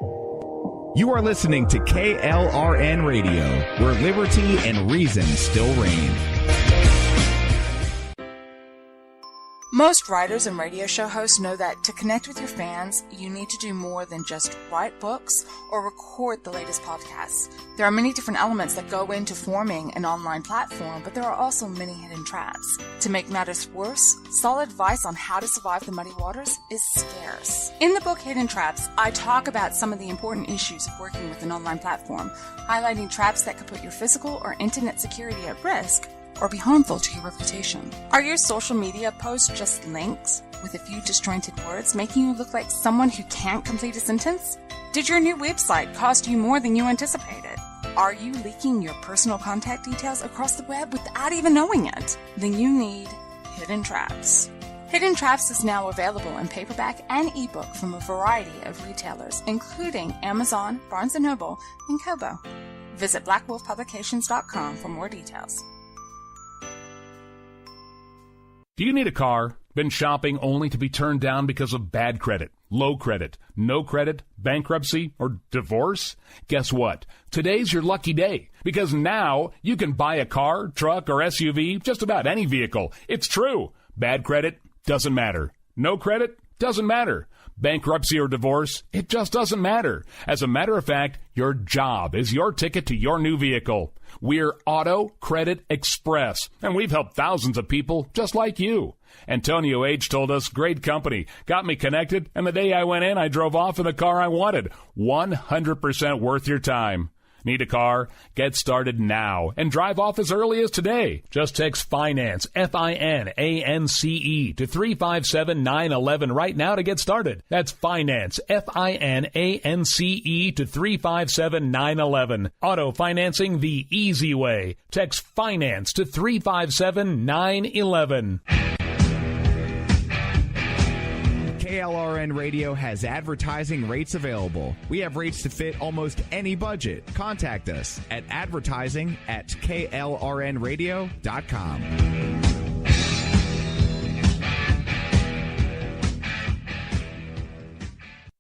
You are listening to KLRN Radio, where liberty and reason still reign. Most writers and radio show hosts know that to connect with your fans, you need to do more than just write books or record the latest podcasts. There are many different elements that go into forming an online platform, but there are also many hidden traps. To make matters worse, solid advice on how to survive the muddy waters is scarce. In the book Hidden Traps, I talk about some of the important issues of working with an online platform, highlighting traps that could put your physical or internet security at risk or be harmful to your reputation. Are your social media posts just links with a few disjointed words, making you look like someone who can't complete a sentence? Did your new website cost you more than you anticipated? Are you leaking your personal contact details across the web without even knowing it? Then you need Hidden Traps. Hidden Traps is now available in paperback and ebook from a variety of retailers, including Amazon, Barnes & Noble, and Kobo. Visit blackwolfpublications.com for more details. Do you need a car? Been shopping only to be turned down because of bad credit, low credit, no credit, bankruptcy, or divorce? Guess what? Today's your lucky day, because now you can buy a car, truck, or SUV, just about any vehicle. It's true. Bad credit doesn't matter. No credit doesn't matter. Bankruptcy or divorce, it just doesn't matter. As a matter of fact, your job is your ticket to your new vehicle. We're Auto Credit Express, and we've helped thousands of people just like you. Antonio H. told us, great company, got me connected, and the day I went in, I drove off in the car I wanted. 100% worth your time. Need a car? Get started now and drive off as early as today. Just text FINANCE, FINANCE, to 357-911 right now to get started. That's FINANCE, FINANCE, to 357-911. Auto financing the easy way. Text FINANCE to 357-911. KLRN Radio has advertising rates available. We have rates to fit almost any budget. Contact us at advertising@klrnradio.com.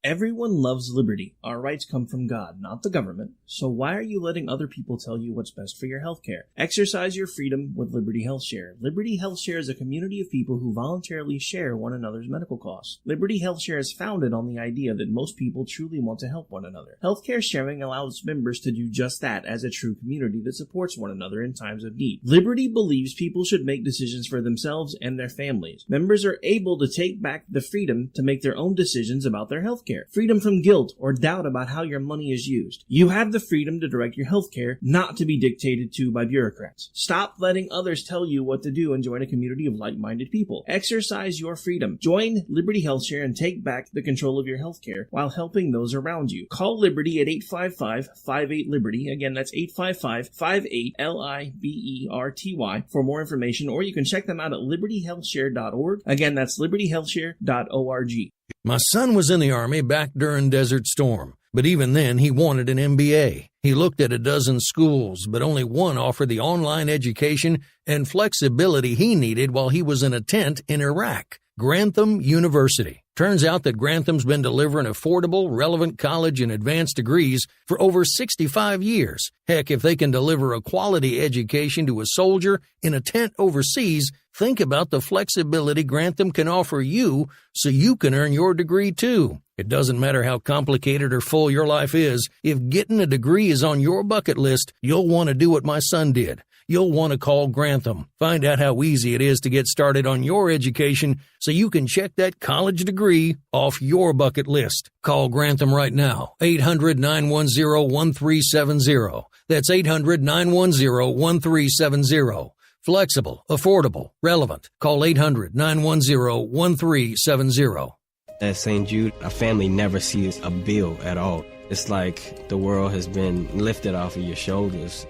Everyone loves liberty. Our rights come from God, not the government. So why are you letting other people tell you what's best for your healthcare? Exercise your freedom with Liberty Health Share. Liberty Health Share is a community of people who voluntarily share one another's medical costs. Liberty Health Share is founded on the idea that most people truly want to help one another. Healthcare sharing allows members to do just that as a true community that supports one another in times of need. Liberty believes people should make decisions for themselves and their families. Members are able to take back the freedom to make their own decisions about their healthcare. Freedom from guilt or doubt about how your money is used. You have the freedom to direct your healthcare, not to be dictated to by bureaucrats. Stop letting others tell you what to do and join a community of like-minded people. Exercise your freedom. Join Liberty Health Share and take back the control of your healthcare while helping those around you. Call Liberty at 855-58-LIBERTY. Again, that's 855-58-LIBERTY for more information, or you can check them out at libertyhealthshare.org. Again, that's libertyhealthshare.org. My son was in the Army back during Desert Storm, but even then he wanted an MBA. He looked at a dozen schools, but only one offered the online education and flexibility he needed while he was in a tent in Iraq. Grantham University. Turns out that Grantham's been delivering affordable, relevant college and advanced degrees for over 65 years. Heck, if they can deliver a quality education to a soldier in a tent overseas, think about the flexibility Grantham can offer you so you can earn your degree too. It doesn't matter how complicated or full your life is. If getting a degree is on your bucket list, you'll want to do what my son did. You'll want to call Grantham. Find out how easy it is to get started on your education so you can check that college degree off your bucket list. Call Grantham right now. 800-910-1370. That's 800-910-1370. Flexible, affordable, relevant. Call 800-910-1370. At St. Jude, a family never sees a bill at all. It's like the world has been lifted off of your shoulders.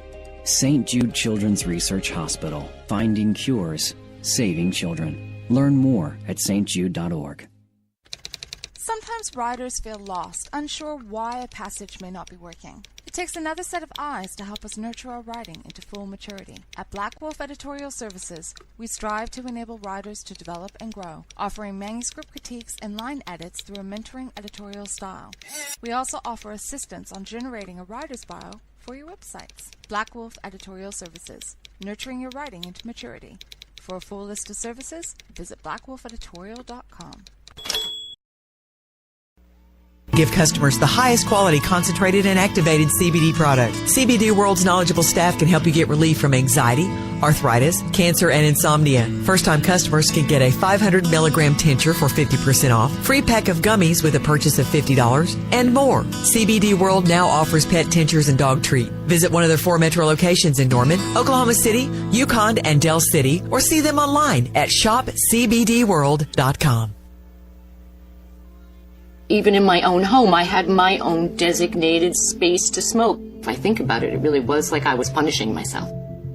St. Jude Children's Research Hospital. Finding cures, saving children. Learn more at stjude.org. Sometimes writers feel lost, unsure why a passage may not be working. takes another set of eyes to help us nurture our writing into full maturity. At Black Wolf Editorial Services, we strive to enable writers to develop and grow, offering manuscript critiques and line edits through a mentoring editorial style. We also offer assistance on generating a writer's bio for your websites. Black Wolf Editorial Services, nurturing your writing into maturity. For a full list of services, visit blackwolfeditorial.com. Give customers the highest quality concentrated and activated CBD product. CBD World's knowledgeable staff can help you get relief from anxiety, arthritis, cancer, and insomnia. First-time customers can get a 500 milligram tincture for 50% off, free pack of gummies with a purchase of $50, and more. CBD World now offers pet tinctures and dog treat. Visit one of their 4 metro locations in Norman, Oklahoma City, Yukon, and Del City, or see them online at shopcbdworld.com. Even in my own home, I had my own designated space to smoke. If I think about it, it really was like I was punishing myself.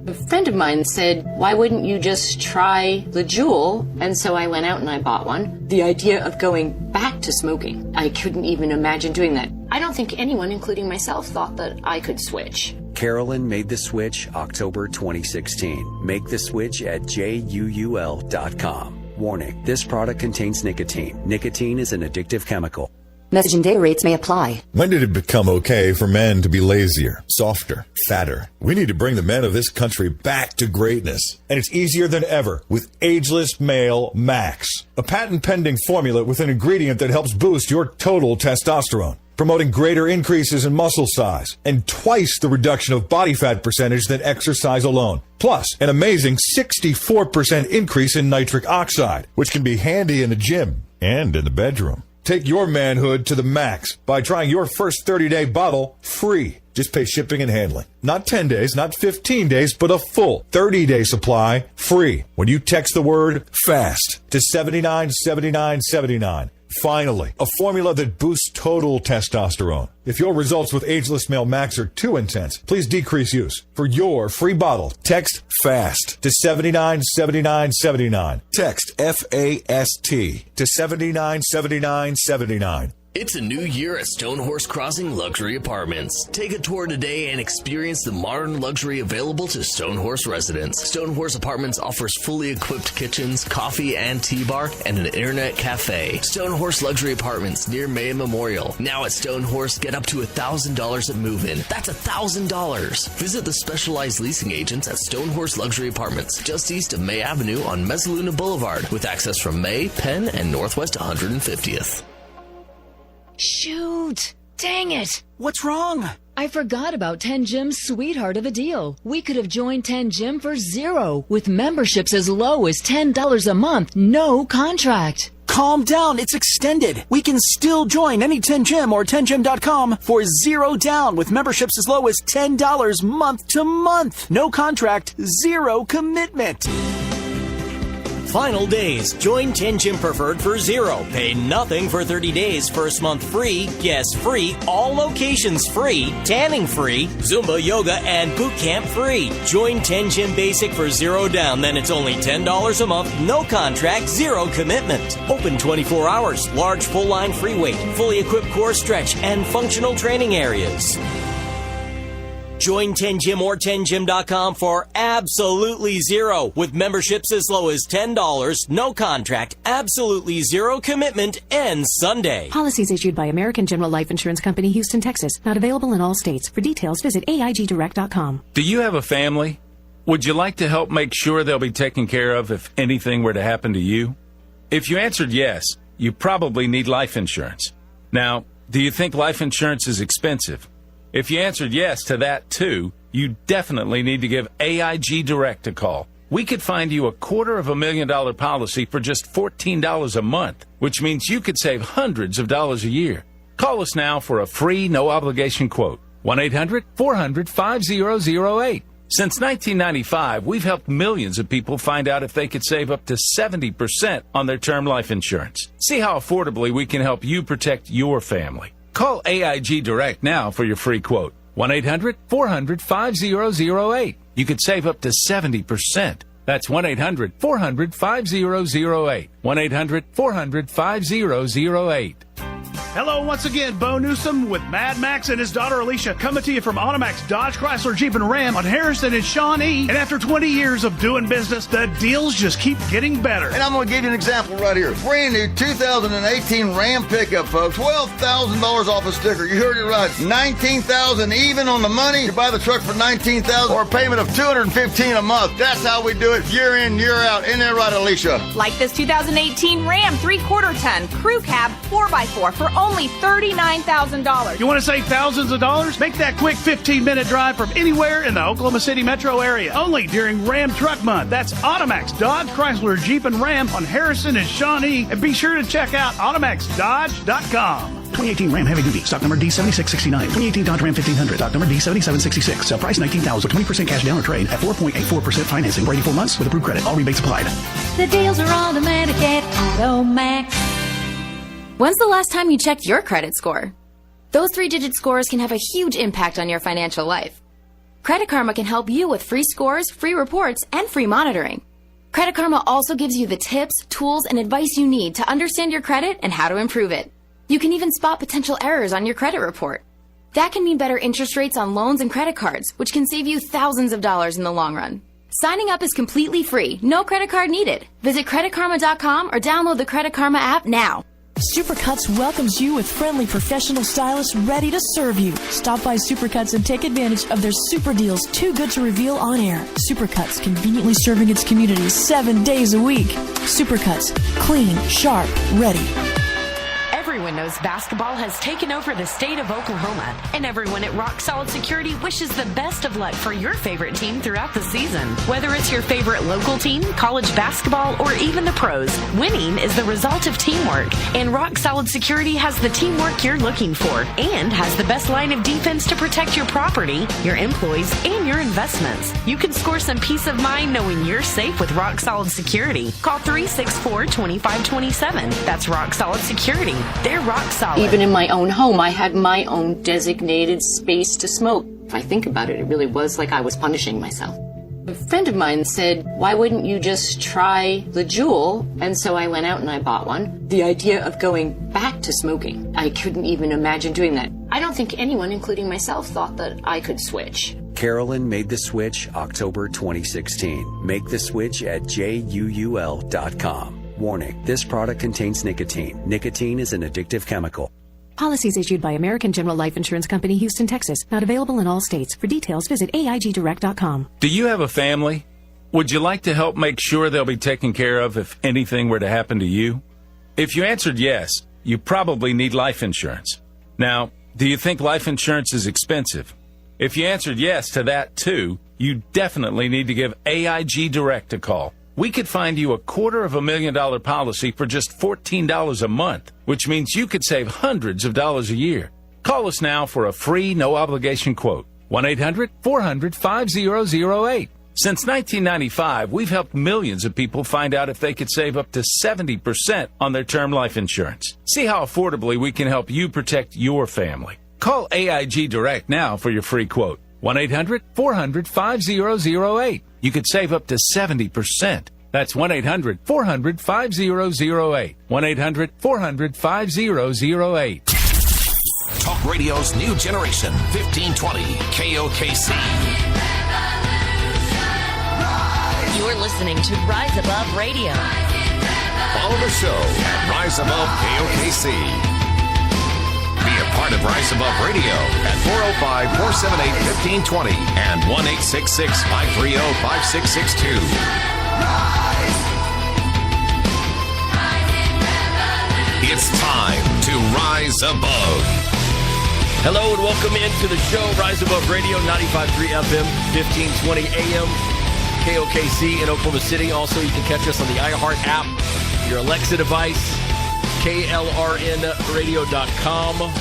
A friend of mine said, why wouldn't you just try the Juul? And so I went out and I bought one. The idea of going back to smoking, I couldn't even imagine doing that. I don't think anyone, including myself, thought that I could switch. Carolyn made the switch October 2016. Make the switch at JUUL.com. Warning, this product contains nicotine. Nicotine is an addictive chemical. Message and data rates may apply. When did it become okay for men to be lazier, softer, fatter? We need to bring the men of this country back to greatness. And it's easier than ever with Ageless Male Max, a patent-pending formula with an ingredient that helps boost your total testosterone, promoting greater increases in muscle size and twice the reduction of body fat percentage than exercise alone. Plus, an amazing 64% increase in nitric oxide, which can be handy in the gym and in the bedroom. Take your manhood to the max by trying your first 30-day bottle free. Just pay shipping and handling. Not 10 days, not 15 days, but a full 30-day supply free when you text the word FAST to 797979. Finally, a formula that boosts total testosterone. If your results with Ageless Male Max are too intense, please decrease use. For your free bottle, text FAST to 797979. Text FAST to 797979. It's a new year at Stonehorse Crossing Luxury Apartments. Take a tour today and experience the modern luxury available to Stonehorse residents. Stonehorse Apartments offers fully equipped kitchens, coffee and tea bar, and an internet cafe. Stonehorse Luxury Apartments near May Memorial. Now at Stonehorse, get up to $1,000 at move-in. That's $1,000. Visit the specialized leasing agents at Stonehorse Luxury Apartments, just east of May Avenue on Mezzaluna Boulevard, with access from May, Penn, and Northwest 150th. Shoot! Dang it! What's wrong? I forgot about 10 Gym's sweetheart of a deal. We could have joined 10 Gym for $0 with memberships as low as $10 a month, no contract. Calm down, it's extended. We can still join any 10 Gym or 10gym.com for $0 down with memberships as low as $10 month to month. No contract, $0 commitment. Final days. Join 10 Gym Preferred for $0. Pay nothing for 30 days. First month free. Yes, free. All locations free. Tanning free. Zumba, yoga, and boot camp free. Join 10 Gym Basic for $0 down. Then it's only $10 a month. No contract. $0 commitment. Open 24 hours. Large full-line free weight. Fully equipped core stretch and functional training areas. Join 10 Gym or 10gym.com for absolutely $0 with memberships as low as $10, no contract, absolutely $0 commitment, ends Sunday. Policies issued by American General Life Insurance Company, Houston, Texas. Not available in all states. For details, visit AIGdirect.com. Do you have a family? Would you like to help make sure they'll be taken care of if anything were to happen to you? If you answered yes, you probably need life insurance. Now, do you think life insurance is expensive? If you answered yes to that, too, you definitely need to give AIG Direct a call. We could find you a $250,000 policy for just $14 a month, which means you could save hundreds of dollars a year. Call us now for a free, no-obligation quote. 1-800-400-5008. Since 1995, we've helped millions of people find out if they could save up to 70% on their term life insurance. See how affordably we can help you protect your family. Call AIG Direct now for your free quote. 1-800-400-5008. You could save up to 70%. That's 1-800-400-5008. 1-800-400-5008. Hello once again, Bo Newsom with Mad Max and his daughter Alicia coming to you from Automax Dodge Chrysler Jeep and Ram on Harrison and Shawnee. And after 20 years of doing business, the deals just keep getting better. And I'm going to give you an example right here. Brand new 2018 Ram pickup, folks. $12,000 off a sticker. You heard it right. $19,000 even on the money. You buy the truck for $19,000 or a payment of $215 a month. That's how we do it year in, year out. Isn't that right, Alicia? Like this 2018 Ram 3/4 ton Crew Cab 4x4 for only $39,000. You want to save thousands of dollars? Make that quick 15-minute drive from anywhere in the Oklahoma City metro area. Only during Ram Truck Month. That's Automax Dodge Chrysler Jeep and Ram on Harrison and Shawnee. And be sure to check out AutomaxDodge.com. 2018 Ram Heavy Duty. Stock number D7669. 2018 Dodge Ram 1500. Stock number D7766. Sell price $19,000 with 20% cash down or trade at 4.84% financing for 84 months with approved credit. All rebates applied. The deals are automatic at Automax. When's the last time you checked your credit score? Those 3-digit scores can have a huge impact on your financial life. Credit Karma can help you with free scores, free reports, and free monitoring. Credit Karma also gives you the tips, tools, and advice you need to understand your credit and how to improve it. You can even spot potential errors on your credit report. That can mean better interest rates on loans and credit cards, which can save you thousands of dollars in the long run. Signing up is completely free, no credit card needed. Visit creditkarma.com or download the Credit Karma app now. Supercuts welcomes you with friendly professional stylists ready to serve you. Stop by Supercuts and take advantage of their super deals too good to reveal on air. Supercuts, conveniently serving its community 7 days a week. Supercuts, clean, sharp, ready. Everyone knows basketball has taken over the state of Oklahoma, and everyone at Rock Solid Security wishes the best of luck for your favorite team throughout the season. Whether it's your favorite local team, college basketball, or even the pros, winning is the result of teamwork, and Rock Solid Security has the teamwork you're looking for and has the best line of defense to protect your property, your employees, and your investments. You can score some peace of mind knowing you're safe with Rock Solid Security. Call 364-2527. That's Rock Solid Security. They're rock solid. Even in my own home, I had my own designated space to smoke. If I think about it, it really was like I was punishing myself. A friend of mine said, why wouldn't you just try the Juul? And so I went out and I bought one. The idea of going back to smoking, I couldn't even imagine doing that. I don't think anyone, including myself, thought that I could switch. Carolyn made the switch October 2016. Make the switch at JUUL.com. Warning, this product contains nicotine. Nicotine is an addictive chemical. Policies issued by American General Life Insurance Company, Houston, Texas. Not available in all states. For details, visit AIGdirect.com. Do you have a family? Would you like to help make sure they'll be taken care of if anything were to happen to you? If you answered yes, you probably need life insurance. Now, do you think life insurance is expensive? If you answered yes to that too, you definitely need to give AIG Direct a call. We could find you a $250,000 policy for just $14 a month, which means you could save hundreds of dollars a year. Call us now for a free, no-obligation quote. 1-800-400-5008. Since 1995, we've helped millions of people find out if they could save up to 70% on their term life insurance. See how affordably we can help you protect your family. Call AIG Direct now for your free quote. 1-800-400-5008. You could save up to 70%. That's 1-800-400-5008. 1-800-400-5008. Talk radio's new generation, 1520 KOKC. You're listening to Rise Above Radio. Follow the show at Rise Above KOKC. Be a part of Rise Above Radio at 405-478-1520 and 1-866-530-5662. It's time to Rise Above. Hello and welcome into the show, Rise Above Radio, 95.3 FM, 1520 AM, KOKC in Oklahoma City. Also, you can catch us on the iHeart app, your Alexa device, KLRNradio.com.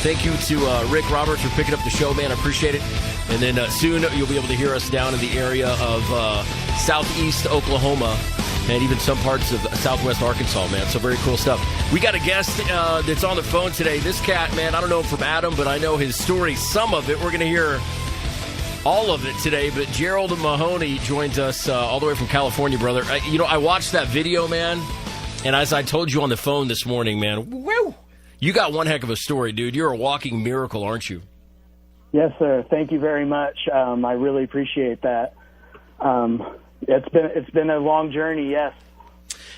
Thank you to Rick Roberts for picking up the show, man. I appreciate it. And then soon you'll be able to hear us down in the area of southeast Oklahoma and even some parts of southwest Arkansas, man. So very cool stuff. We got a guest that's on the phone today. This cat, man, I don't know him from Adam, but I know his story. Some of it, we're going to hear all of it today. But Gerald Mahoney joins us all the way from California, brother. I watched that video, man. And as I told you on the phone this morning, man, woo, You got one heck of a story, dude. You're a walking miracle, aren't you? Yes, sir. Thank you very much. I really appreciate that. It's been a long journey, yes.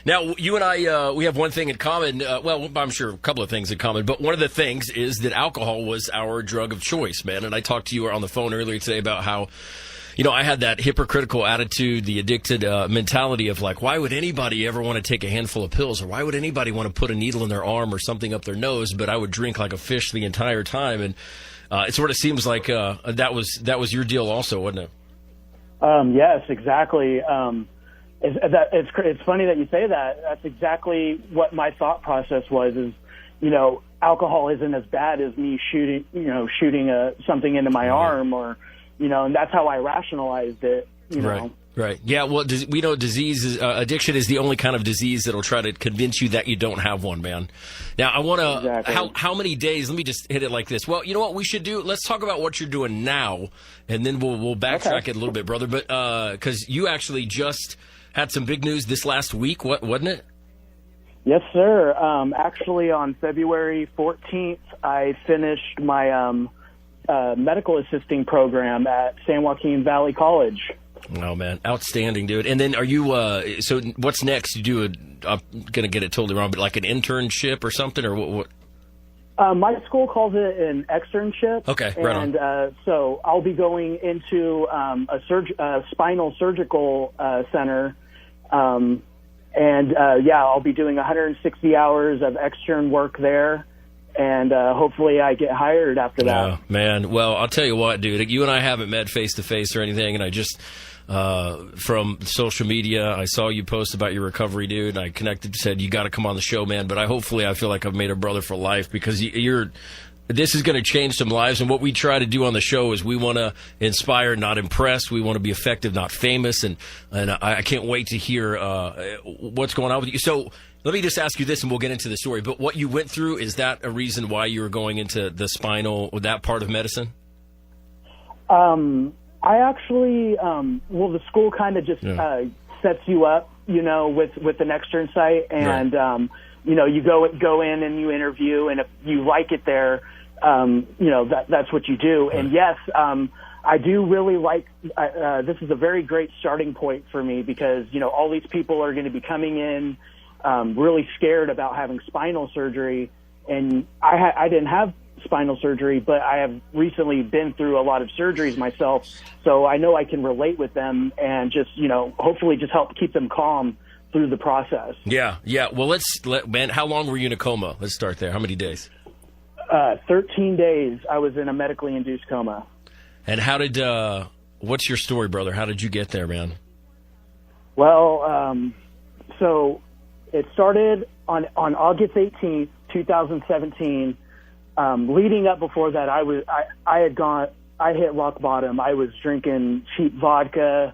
Now, you and I, we have one thing in common. Well, I'm sure a couple of things in common, but one of the things is that alcohol was our drug of choice, man. And I talked to you on the phone earlier today about how, I had that hypocritical attitude, the addicted mentality of like, why would anybody ever want to take a handful of pills, or why would anybody want to put a needle in their arm or something up their nose? But I would drink like a fish the entire time, and it sort of seems like that was your deal, also, wasn't it? Yes, exactly. It's funny that you say that. That's exactly what my thought process was. Is alcohol isn't as bad as me shooting something into my arm, or and that's how I rationalized it. Right. Yeah. Well, we know addiction is the only kind of disease that'll try to convince you that you don't have one, man. Now, I want to. Exactly. How many days? Let me just hit it like this. Well, you know what we should do? Let's talk about what you're doing now, and then we'll backtrack it a little bit, brother. But because you actually just had some big news this last week, wasn't it? Yes, sir. Actually, on February 14th, I finished my medical assisting program at San Joaquin Valley College. Oh, man. Outstanding, dude. And then are you, so what's next? You do I'm going to get it totally wrong, but like an internship or something, or what? My school calls it an externship. Okay, right on. And so I'll be going into a spinal surgical center. I'll be doing 160 hours of extern work there. And hopefully I get hired after that. Yeah, man. Well, I'll tell you what, dude. You and I haven't met face-to-face or anything, and I just, from social media, I saw you post about your recovery, dude, and I connected, said, you got to come on the show, man. But I feel like I've made a brother for life, because this is going to change some lives. And what we try to do on the show is we want to inspire, not impress. We want to be effective, not famous. And I can't wait to hear what's going on with you. So let me just ask you this, and we'll get into the story. But what you went through, is that a reason why you were going into the spinal, that part of medicine? I actually, the school kind of just sets you up, with an extern site. And, right. You go in and you interview. And if you like it there, that's what you do. And yes, I do really like, this is a very great starting point for me, because, all these people are going to be coming in really scared about having spinal surgery. And I didn't have spinal surgery, but I have recently been through a lot of surgeries myself. So I know I can relate with them and just, hopefully just help keep them calm through the process. Yeah. Well, man, how long were you in a coma? Let's start there. How many days? 13 days. I was in a medically induced coma. And how did, what's your story, brother? How did you get there, man? Well, so it started on August 18th, 2017. Leading up before that, I hit rock bottom. I was drinking cheap vodka,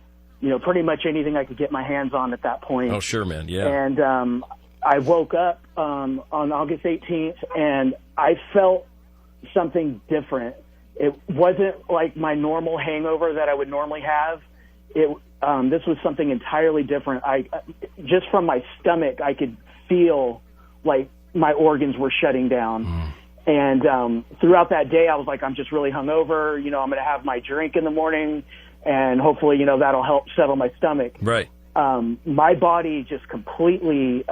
pretty much anything I could get my hands on at that point. Oh, sure, man. Yeah. And I woke up on August 18th, and I felt something different. It wasn't like my normal hangover that I would normally have. This was something entirely different. Just from my stomach, I could feel like my organs were shutting down. And throughout that day, I was like, I'm just really hungover. I'm going to have my drink in the morning, and hopefully, that'll help settle my stomach. Right. My body just completely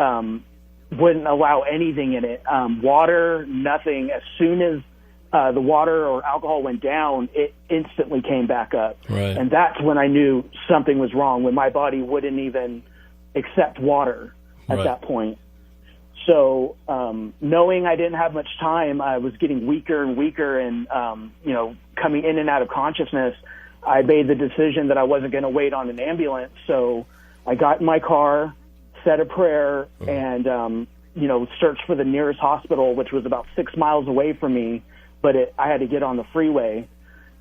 wouldn't allow anything in it. Water, nothing. As soon as the water or alcohol went down, it instantly came back up. Right. And that's when I knew something was wrong, when my body wouldn't even accept water at that point. So knowing I didn't have much time, I was getting weaker and weaker, and, coming in and out of consciousness, I made the decision that I wasn't going to wait on an ambulance. So I got in my car, said a prayer, and, searched for the nearest hospital, which was about 6 miles away from me, but I had to get on the freeway.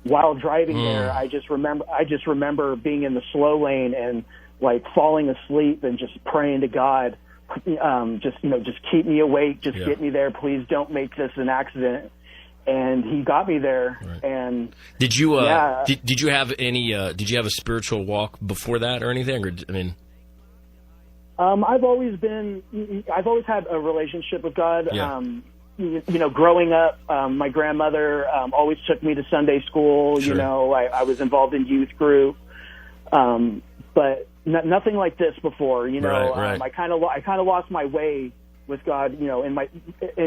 While driving there, I just remember being in the slow lane and like falling asleep and just praying to God, just keep me awake, just get me there, please don't make this an accident. And he got me there. Right. And did you did you have any did you have a spiritual walk before that or anything? Or I've always had a relationship with God. Yeah. you know, growing up, my grandmother always took me to Sunday school. Sure. You know, I was involved in youth group, but nothing like this before. You know, Right. I kind of lost my way with God. You know, in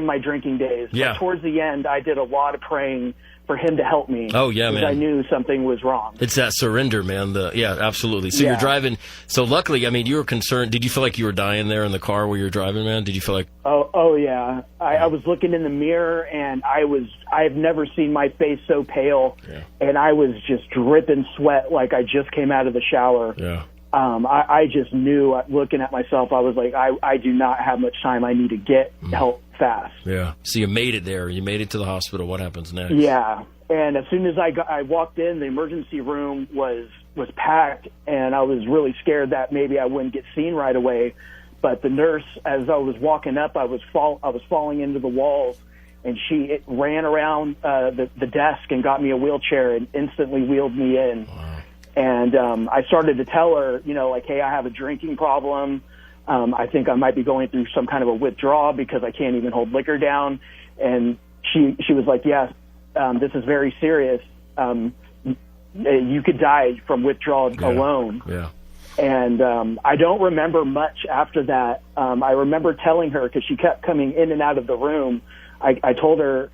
my drinking days. Yeah. But towards the end, I did a lot of praying for Him to help me. Oh, yeah, because man. I knew something was wrong. It's that surrender, man. Yeah, absolutely. So Yeah. you're driving. So luckily, I mean, you were concerned. Did you feel like you were dying there in the car where you were driving, man? Did you feel like? Oh yeah. I was looking in the mirror, and I've never seen my face so pale, and I was just dripping sweat like I just came out of the shower. Yeah. I just knew, looking at myself, I was like, I do not have much time. I need to get help fast. Yeah. So you made it there. You made it to the hospital. What happens next? Yeah. And as soon as I walked in, the emergency room was packed, and I was really scared that maybe I wouldn't get seen right away. But the nurse, as I was walking up, I was falling into the walls, and she ran around the desk and got me a wheelchair and instantly wheeled me in. Wow. And I started to tell her, you know, like, hey, I have a drinking problem. I think I might be going through some kind of a withdrawal because I can't even hold liquor down. And she was like, yes, this is very serious. You could die from withdrawal alone. Yeah. And I don't remember much after that. I remember telling her, because she kept coming in and out of the room, I told her,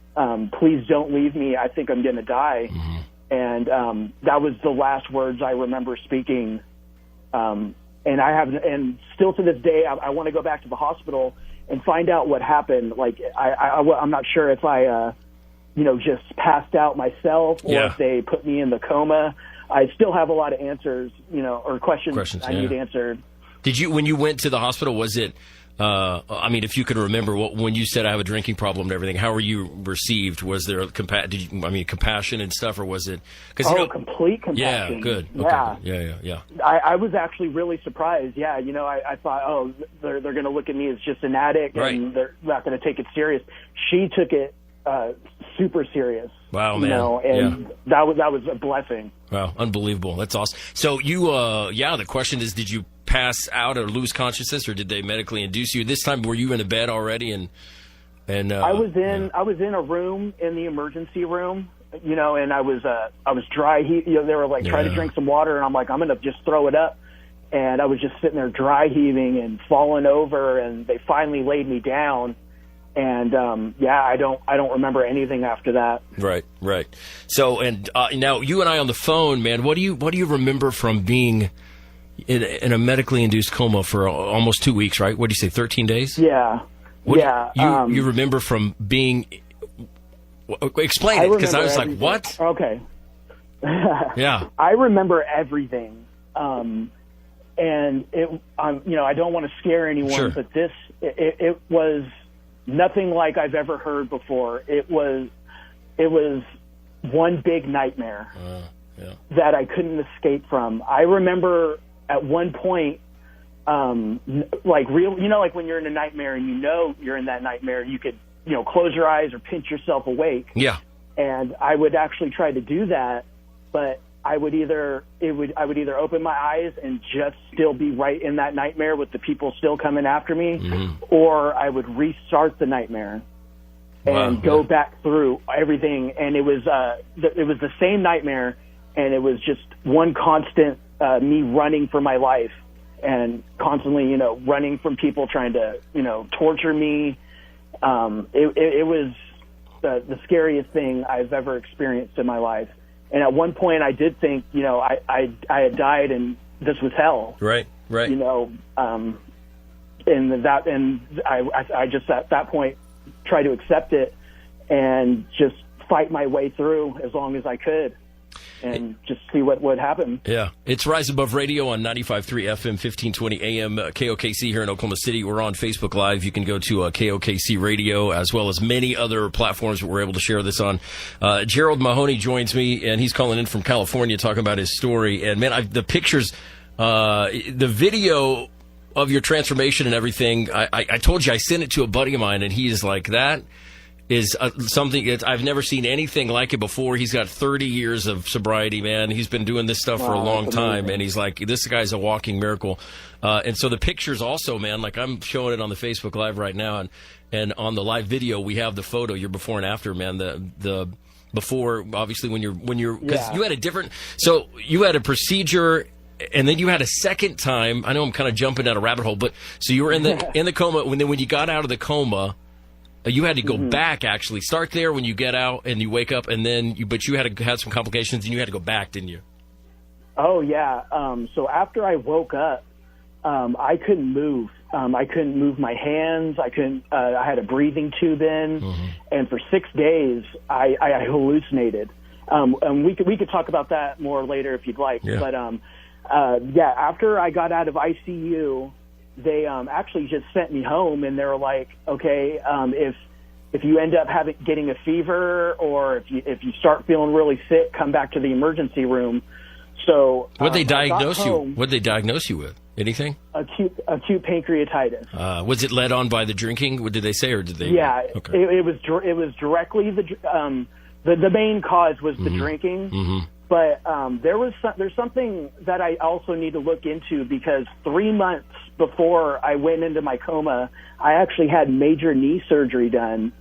please don't leave me. I think I'm going to die. Mm-hmm. And that was the last words I remember speaking. And still to this day, I want to go back to the hospital and find out what happened. Like, I'm not sure if I, just passed out myself or if they put me in the coma. I still have a lot of answers, or questions I need answered. Did you, when you went to the hospital, was it, if you could remember when you said I have a drinking problem and everything, how were you received? Was there compassion and stuff, or was it? Complete compassion. Yeah, good. Yeah. Okay. Yeah. I was actually really surprised. Yeah, I thought, they're going to look at me as just an addict, and they're not going to take it serious. She took it super serious. Wow, man. And that was a blessing. Wow, unbelievable. That's awesome. So you, the question is, did you pass out or lose consciousness, or did they medically induce you? This time, were you in a bed already? And I was in a room, in the emergency room, and I was dry. They were like, try to drink some water, and I'm like, I'm going to just throw it up. And I was just sitting there dry heaving and falling over, and they finally laid me down. And I don't remember anything after that. Right. So, and now you and I on the phone, man. What do you remember from being in a medically induced coma for almost 2 weeks? Right? What do you say? 13 days? Yeah. You remember from being? Explain it, because I was everything. Like, what? Okay. Yeah. I remember everything. And it, I don't want to scare anyone, Sure. but it was nothing like I've ever heard before. It was one big nightmare that I couldn't escape from. I remember at one point, like when you're in a nightmare and you're in that nightmare, you could, close your eyes or pinch yourself awake. Yeah. And I would actually try to do that, but I would either open my eyes and just still be right in that nightmare with the people still coming after me, or I would restart the nightmare and go back through everything. And it was the same nightmare, and it was just one constant me running for my life and constantly, running from people trying to, torture me. It was the scariest thing I've ever experienced in my life. And at one point, I did think, I had died and this was hell. Right. And I just at that point tried to accept it and just fight my way through as long as I could, and just see what would happen. Yeah. It's Rise Above Radio on 95.3 FM, 1520 AM, KOKC here in Oklahoma City. We're on Facebook Live. You can go to KOKC Radio, as well as many other platforms that we're able to share this on. Gerald Mahoney joins me, and he's calling in from California talking about his story. And, man, the pictures, the video of your transformation and everything, I told you I sent it to a buddy of mine, and he is like, that is something that I've never seen anything like it before. He's got 30 years of sobriety, man. He's been doing this stuff for a long time, and he's like, this guy's a walking miracle. And so the pictures also, man, like I'm showing it on the Facebook Live right now, and on the live video we have the photo, your before and after, man. The before, obviously, when you're because you had a different, so you had a procedure. And then you had a second time. I know I'm kind of jumping down a rabbit hole, but so you were in the coma. When you got out of the coma, you had to go back. Actually, start there when you get out and you wake up, and then you had some complications and you had to go back, didn't you? Oh yeah. So after I woke up, I couldn't move. I couldn't move my hands. I couldn't. I had a breathing tube in, and for 6 days I hallucinated. And we could talk about that more later if you'd like. Yeah. But after I got out of ICU, they actually just sent me home, and they were like, okay, if you end up getting a fever, or if you start feeling really sick, come back to the emergency room. So What'd they diagnose you? What'd they diagnose you with? Anything? Acute pancreatitis. Was it led on by the drinking? What did they say, or did they? Yeah, okay. it was directly the main cause was the drinking. But there's something that I also need to look into, because 3 months before I went into my coma, I actually had major knee surgery done.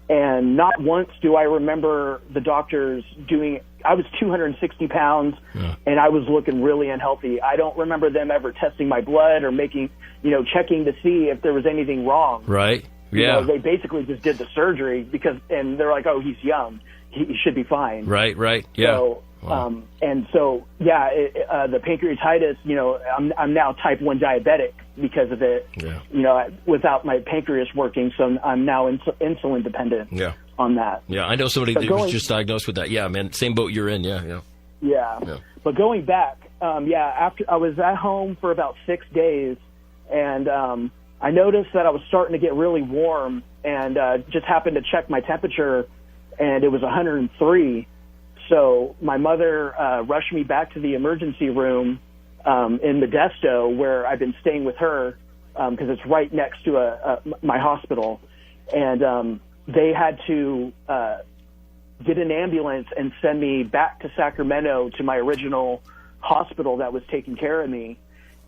And not once do I remember the doctors doing. I was 260 pounds, and I was looking really unhealthy. I don't remember them ever testing my blood or checking to see if there was anything wrong. Right. Yeah. They basically just did the surgery and they're like, oh, he's young. He should be fine. Right. Yeah. So, the pancreatitis, I'm now type 1 diabetic because of it, without my pancreas working. So I'm now insulin dependent on that. Yeah, I know somebody that was just diagnosed with that. Yeah, man, same boat you're in. Yeah. But going back, after I was at home for about 6 days, and I noticed that I was starting to get really warm, and just happened to check my temperature, and it was 103. So my mother rushed me back to the emergency room in Modesto, where I've been staying with her, because it's right next to my hospital. And they had to get an ambulance and send me back to Sacramento to my original hospital that was taking care of me.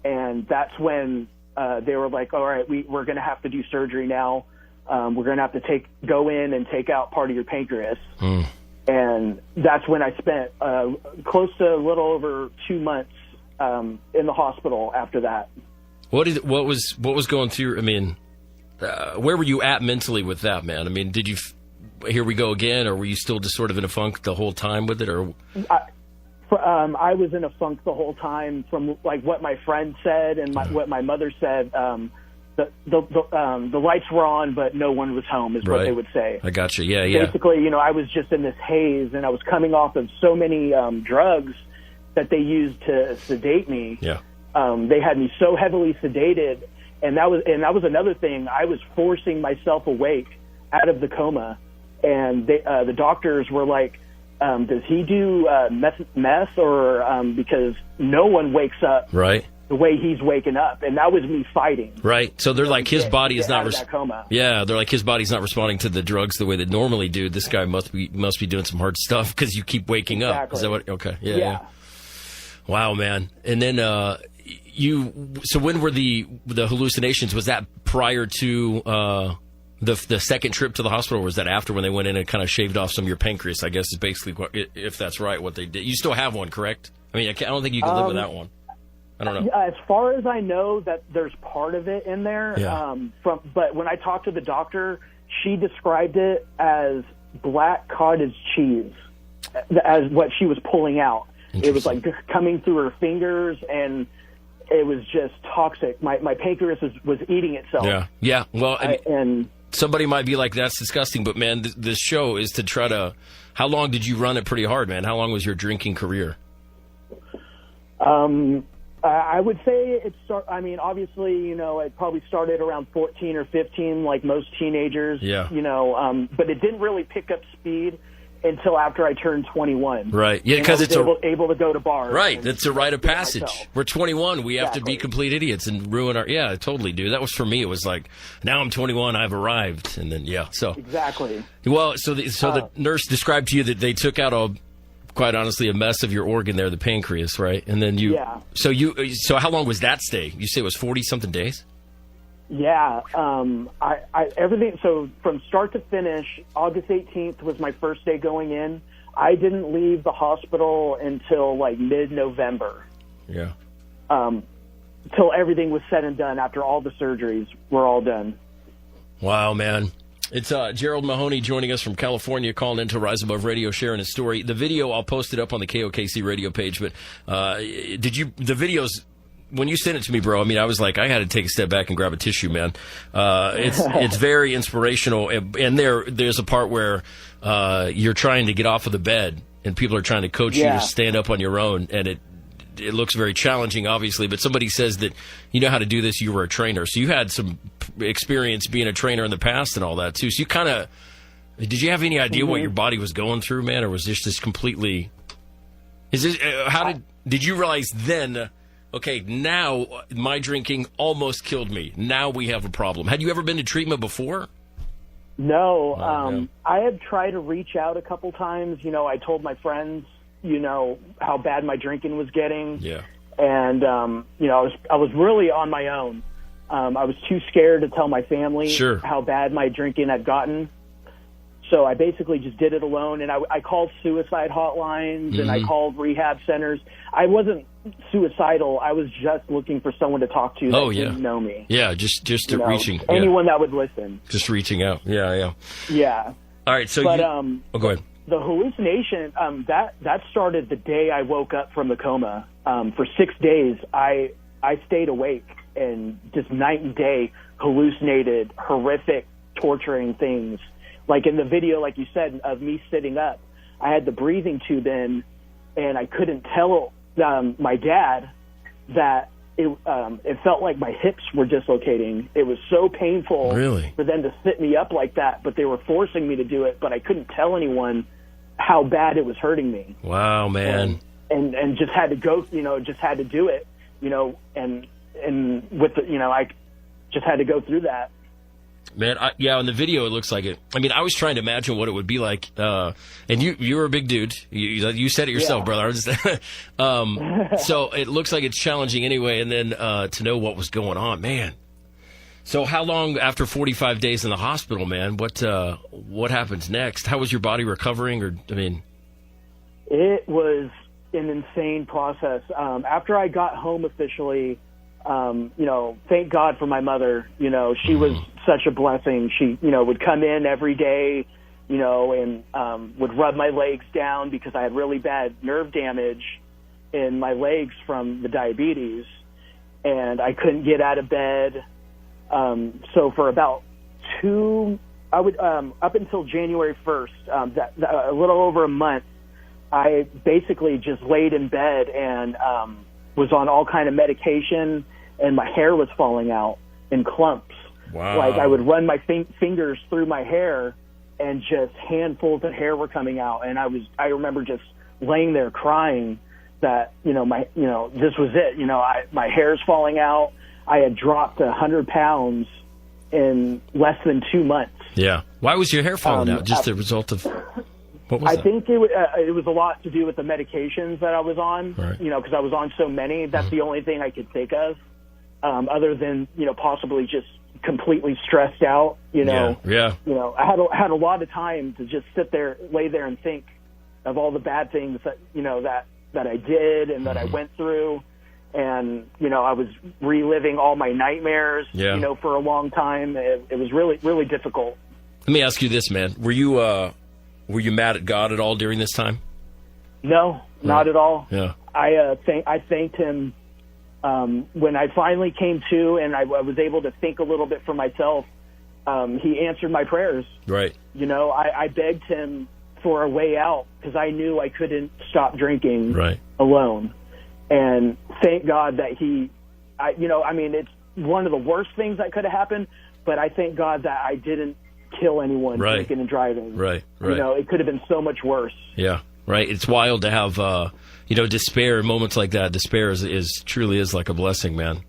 And that's when they were like, all right, we're going to have to do surgery now. We're going to have to go in and take out part of your pancreas. And that's when I spent close to a little over 2 months in the hospital after that. What was going through? I mean, where were you at mentally with that, man? I mean, did you? Here we go again, or were you still just sort of in a funk the whole time with it, or? I was in a funk the whole time, from like what my friend said and what my mother said. The lights were on, but no one was home, is what they would say. I got you. Yeah. Basically, I was just in this haze, and I was coming off of so many drugs that they used to sedate me. Yeah. They had me so heavily sedated, and that was another thing. I was forcing myself awake out of the coma, and the doctors were like, "Does he do meth or because no one wakes up the way he's waking up?" And that was me fighting. Right. So they're like, his body is not coma. Yeah, they're like, his body's not responding to the drugs the way they normally do. This guy must be doing some hard stuff because you keep waking up. Is that what? Okay. Yeah. Wow, man. And then so when were the hallucinations? Was that prior to the second trip to the hospital, or was that after, when they went in and kind of shaved off some of your pancreas? I guess is basically if that's right, what they did. You still have one, correct? I mean, I don't think you can live without one. I don't know. As far as I know, that there's part of it in there. Yeah. But when I talked to the doctor, she described it as black cottage cheese, as what she was pulling out. It was like coming through her fingers, and it was just toxic. My pancreas was eating itself. Yeah. Well, and somebody might be like, that's disgusting, but man, this show is to try to. How long did you run it pretty hard, man? How long was your drinking career? I would say obviously, it probably started around 14 or 15, like most teenagers. Yeah. But it didn't really pick up speed until after I turned 21. Right. Yeah, because it's able to go to bars. Right. It's a rite of passage. myself. We're 21. We have to be complete idiots and ruin our. Yeah, totally, dude. That was for me. It was like, now I'm 21. I've arrived, and then So exactly. Well, so the nurse described to you that they took out quite honestly, a mess of your organ there, the pancreas, right? And then you. Yeah. So how long was that stay? You say it was 40-something days. Yeah, everything. So from start to finish, August 18th was my first day going in. I didn't leave the hospital until like mid-November. Yeah. Till everything was said and done. After all the surgeries were all done. Wow, man. It's Gerald Mahoney joining us from California, calling into Rise Above Radio, sharing his story. The video, I'll post it up on the KOKC radio page. But the videos? When you sent it to me, bro, I mean, I was like, I had to take a step back and grab a tissue, man. It's very inspirational. And there's a part where you're trying to get off of the bed and people are trying to coach you to stand up on your own. And it looks very challenging, obviously. But somebody says that you know how to do this. You were a trainer. So you had some experience being a trainer in the past and all that, too. So you kind of, did you have any idea what your body was going through, man? Or was this just completely, did you realize then, okay, now my drinking almost killed me. Now we have a problem. Had you ever been to treatment before? No. I had tried to reach out a couple times. You know, I told my friends, you know, how bad my drinking was getting. Yeah. And, you know, I was really on my own. I was too scared to tell my family how bad my drinking had gotten. So I basically just did it alone, and I called suicide hotlines, and I called rehab centers. I wasn't suicidal. I was just looking for someone to talk to that didn't know me. Yeah, just reaching. Anyone that would listen. Just reaching out. Yeah. Yeah. All right, so but, go ahead. The hallucination, that started the day I woke up from the coma. For 6 days, I stayed awake and just night and day hallucinated horrific, torturing things. Like in the video, like you said, of me sitting up, I had the breathing tube in, and I couldn't tell my dad that it felt like my hips were dislocating. It was so painful for them to sit me up like that, but they were forcing me to do it, but I couldn't tell anyone how bad it was hurting me. Wow, man. And just had to go, you know, just had to do it, you know, and with the, you know, I just had to go through that. Man, in the video it looks like it. I mean, I was trying to imagine what it would be like. And you were a big dude. You said it yourself, brother. So it looks like it's challenging anyway. And then to know what was going on, man. So how long after 45 days in the hospital, man? What happens next? How was your body recovering? It was an insane process. After I got home officially. You know, thank God for my mother. You know, she was such a blessing. She, you know, would come in every day, you know, and would rub my legs down because I had really bad nerve damage in my legs from the diabetes, and I couldn't get out of bed. So for about up until January 1st, a little over a month, I basically just laid in bed and was on all kind of medication, and my hair was falling out in clumps. Wow. Like I would run my fingers through my hair, and just handfuls of hair were coming out. And I remember just laying there crying that, you know, this was it. You know, my hair's falling out. I had dropped 100 pounds in less than 2 months. Yeah. Why was your hair falling out? Just the result of... I think it was a lot to do with the medications that I was on, you know, because I was on so many. That's the only thing I could think of, other than, you know, possibly just completely stressed out, you know. Yeah. You know, I had a lot of time to just lay there and think of all the bad things that, you know, that I did and that I went through. And, you know, I was reliving all my nightmares, you know, for a long time. It was really, really difficult. Let me ask you this, man. Were you mad at God at all during this time? No, not at all. Yeah. I thanked him when I finally came to, and I was able to think a little bit for myself. He answered my prayers. Right. You know, I begged him for a way out because I knew I couldn't stop drinking alone. And thank God that you know, I mean, it's one of the worst things that could have happened, but I thank God that I didn't kill anyone Right. drinking and driving. Right. You know, it could have been so much worse. Yeah, right. It's wild to have, despair, moments like that. Despair is truly is like a blessing, man.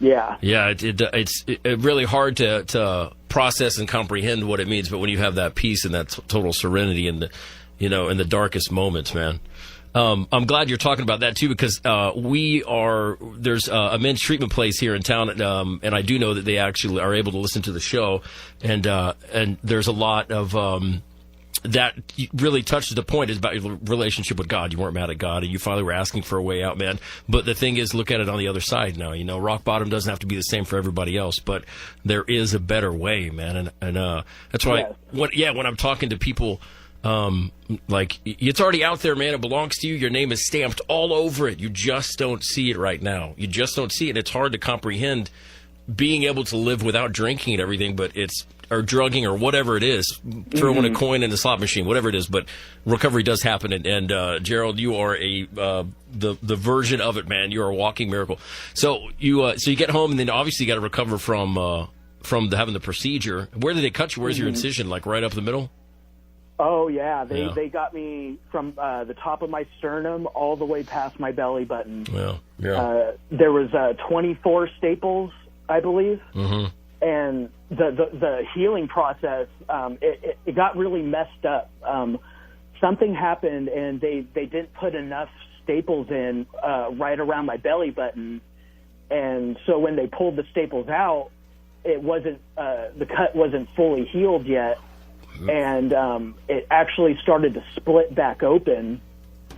Yeah. Yeah, it's really hard to process and comprehend what it means, but when you have that peace and that total serenity in the darkest moments, man. I'm glad you're talking about that too, because there's a men's treatment place here in town, and I do know that they actually are able to listen to the show, and there's a lot of that really touches the point is about your relationship with God. You weren't mad at God, and you finally were asking for a way out, man. But the thing is, look at it on the other side now. You know, rock bottom doesn't have to be the same for everybody else, but there is a better way, man. And that's why, when I'm talking to people, like, it's already out there, man. It belongs to you. Your name is stamped all over it. You just don't see it right now. You just don't see it. It's hard to comprehend being able to live without drinking and everything, or drugging or whatever it is, throwing a coin in the slot machine, whatever it is. But recovery does happen. And Gerald, you are the version of it, man. You're a walking miracle. So you get home, and then obviously you got to recover from having the procedure. Where did they cut you? Where's your incision? Like right up the middle? Oh yeah, they got me from the top of my sternum all the way past my belly button. Yeah. There was 24 staples, I believe, and the healing process it got really messed up. Something happened, and they didn't put enough staples in right around my belly button, and so when they pulled the staples out, it wasn't the cut wasn't fully healed yet. And it actually started to split back open.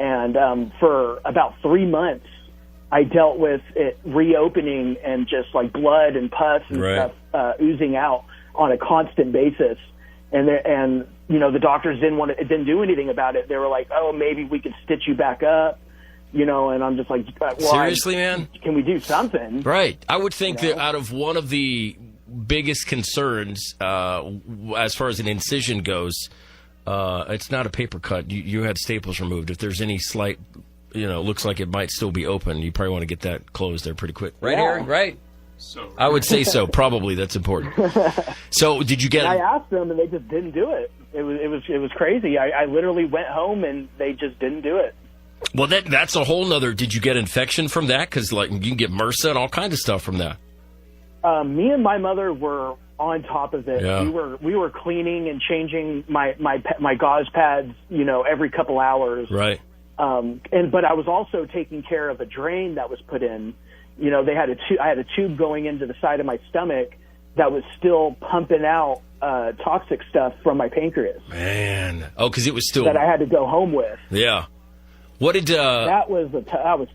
And for about 3 months, I dealt with it reopening and just like blood and pus and stuff oozing out on a constant basis. And the doctors didn't do anything about it. They were like, oh, maybe we could stitch you back up. And I'm just like, well, seriously, man? Can we do something? Right. I would think that out of one of the biggest concerns as far as an incision goes, it's not a paper cut. You had staples removed. If there's any slight, looks like it might still be open, you probably want to get that closed there pretty quick. Right, Aaron? Right? So I would say so. Probably that's important. So did you get? I asked them, and they just didn't do it. It was crazy. I literally went home, and they just didn't do it. Well, that's a whole nother. Did you get infection from that? Because you can get MRSA and all kinds of stuff from that. Me and my mother were on top of it. Yeah. We were cleaning and changing my gauze pads, every couple hours. Right. But I was also taking care of a drain that was put in. They had I had a tube going into the side of my stomach that was still pumping out toxic stuff from my pancreas. Man, because it was still that I had to go home with. Yeah. What did that was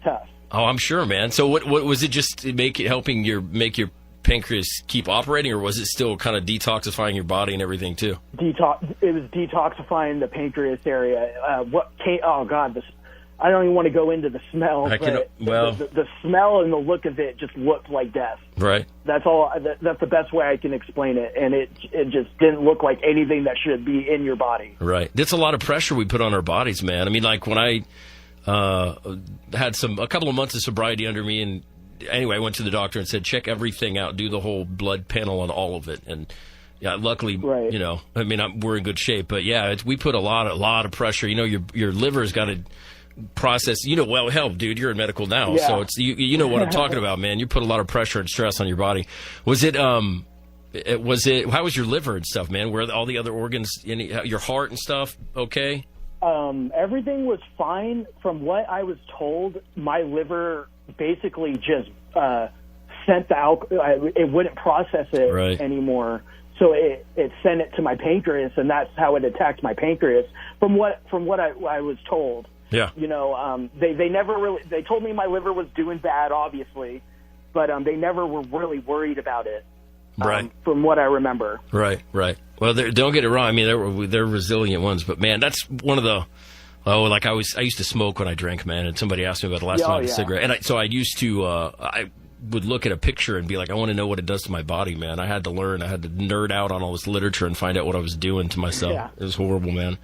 tough. Oh, I'm sure, man. So what was it? Just helping make your pancreas keep operating, or was it still kind of detoxifying your body and everything too? It was detoxifying the pancreas area. Oh God, I don't even want to go into the smell. The smell and the look of it just looked like death. Right. That's all. That's the best way I can explain it. And it just didn't look like anything that should be in your body. Right. That's a lot of pressure we put on our bodies, man. I mean, like when I had a couple of months of sobriety under me, and anyway, I went to the doctor and said, check everything out, do the whole blood panel on all of it. And yeah, luckily, I mean, we're in good shape, but yeah, we put a lot of pressure. Your liver's got to process, well, hell, dude, you're in medical now. Yeah. So it's, you know what I'm talking about, man. You put a lot of pressure and stress on your body. How was your liver and stuff, man? Were all the other organs, your heart and stuff, okay? Everything was fine. From what I was told, my liver basically just sent the alcohol. It wouldn't process it anymore, so it sent it to my pancreas, and that's how it attacked my pancreas. From what I was told. Yeah. They never really. They told me my liver was doing bad, obviously, but they never were really worried about it. Right. From what I remember. Right. Well, don't get it wrong. I mean, they're resilient ones, but man, that's one of the. Oh, like I used to smoke when I drank, man. And somebody asked me about the last time I had a cigarette, and so I used to. I would look at a picture and be like, I want to know what it does to my body, man. I had to learn. I had to nerd out on all this literature and find out what I was doing to myself. Yeah. It was horrible, man.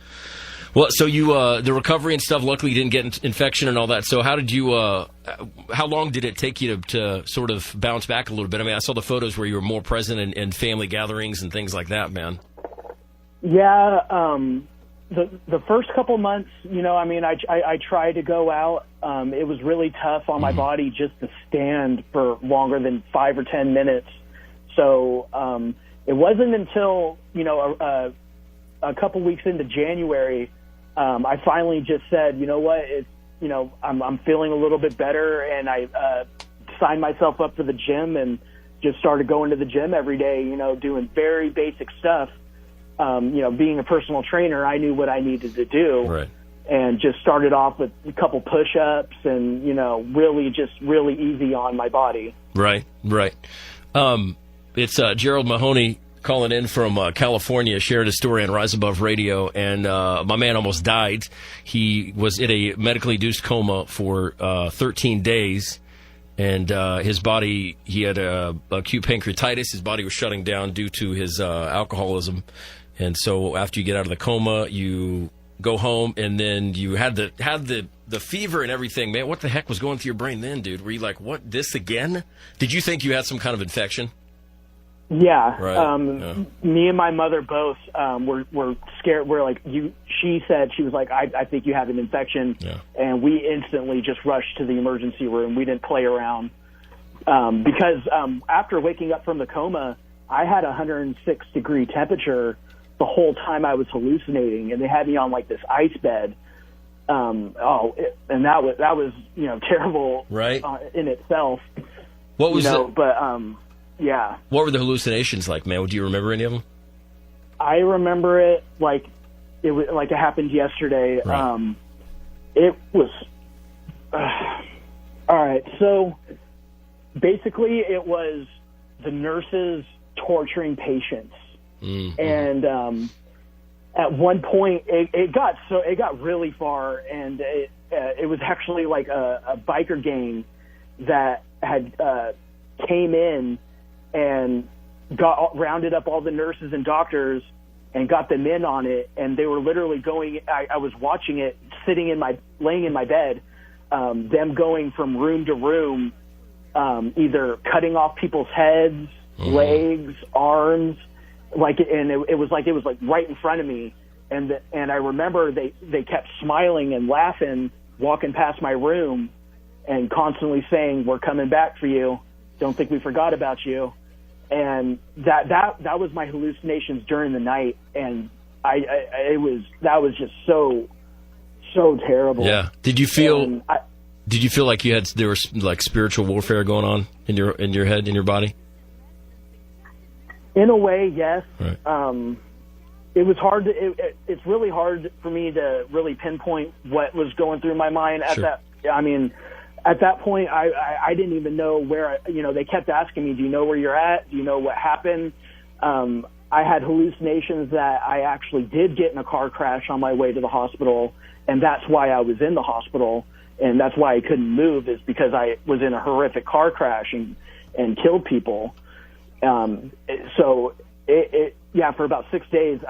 Well, so you the recovery and stuff. Luckily, you didn't get infection and all that. So how did you? How long did it take you to sort of bounce back a little bit? I mean, I saw the photos where you were more present in family gatherings and things like that, man. Yeah, the first couple months, I tried to go out. It was really tough on my body just to stand for longer than 5 or 10 minutes. So it wasn't until, a couple weeks into January, I finally just said, you know what, I'm feeling a little bit better, and I signed myself up for the gym and just started going to the gym every day, doing very basic stuff. Being a personal trainer, I knew what I needed to do. Right. And just started off with a couple push-ups and, really easy on my body. Right. It's Gerald Mahoney calling in from California, shared a story on Rise Above Radio, and my man almost died. He was in a medically induced coma for 13 days, and his body, he had acute pancreatitis. His body was shutting down due to his alcoholism. And so after you get out of the coma, you go home, and then you had the fever and everything. Man, what the heck was going through your brain then, dude? Were you like, what, this again? Did you think you had some kind of infection? Yeah. Right. Me and my mother both were scared. We're like, she said, she was like, I think you have an infection. Yeah. And we instantly just rushed to the emergency room. We didn't play around. Because after waking up from the coma, I had 106-degree temperature the whole time I was hallucinating, and they had me on like this ice bed. And that was terrible, right, in itself. What was it? But yeah. What were the hallucinations like, man? Do you remember any of them? I remember it like it happened yesterday. Right. It was all right. So basically, it was the nurses torturing patients. Mm-hmm. And at one point, it got really far, and it was actually like a biker gang that had came in and rounded up all the nurses and doctors and got them in on it, and they were literally going. I was watching it, laying in my bed, them going from room to room, either cutting off people's heads, legs, arms. It was like right in front of me, and I remember they kept smiling and laughing, walking past my room, and constantly saying, "We're coming back for you. Don't think we forgot about you." And that was my hallucinations during the night, and that was just so terrible. Yeah. Did you feel like there was like spiritual warfare going on in your head, in your body? In a way, yes. Right. It was hard. It's really hard for me to really pinpoint what was going through my mind at that. I mean, at that point, I didn't even know where. They kept asking me, "Do you know where you're at? Do you know what happened?" I had hallucinations that I actually did get in a car crash on my way to the hospital, and that's why I was in the hospital, and that's why I couldn't move, is because I was in a horrific car crash and killed people. So for about 6 days, it's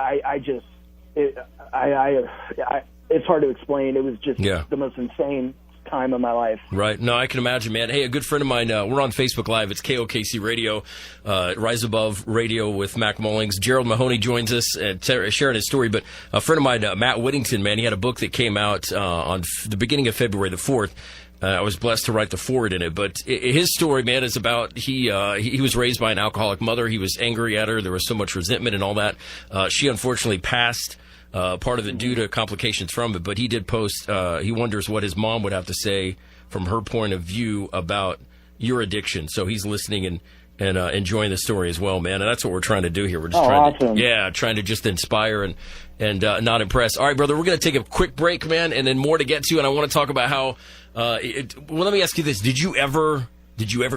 hard to explain. It was just the most insane time of my life. Right. No, I can imagine, man. Hey, a good friend of mine, we're on Facebook Live. It's KOKC Radio, Rise Above Radio with Mac Mullings. Gerald Mahoney joins us and sharing his story. But a friend of mine, Matt Whittington, man, he had a book that came out on the beginning of February the 4th. I was blessed to write the foreword in it, but his story, man, is about he was raised by an alcoholic mother. He was angry at her. There was so much resentment and all that. She unfortunately passed, part of it due to complications from it. But he did post. He wonders what his mom would have to say from her point of view about your addiction. So he's listening and enjoying the story as well, man. And that's what we're trying to do here. We're just trying to just inspire and not impress. All right, brother, we're going to take a quick break, man, and then more to get to. And I want to talk about how. Well, let me ask you this: Did you ever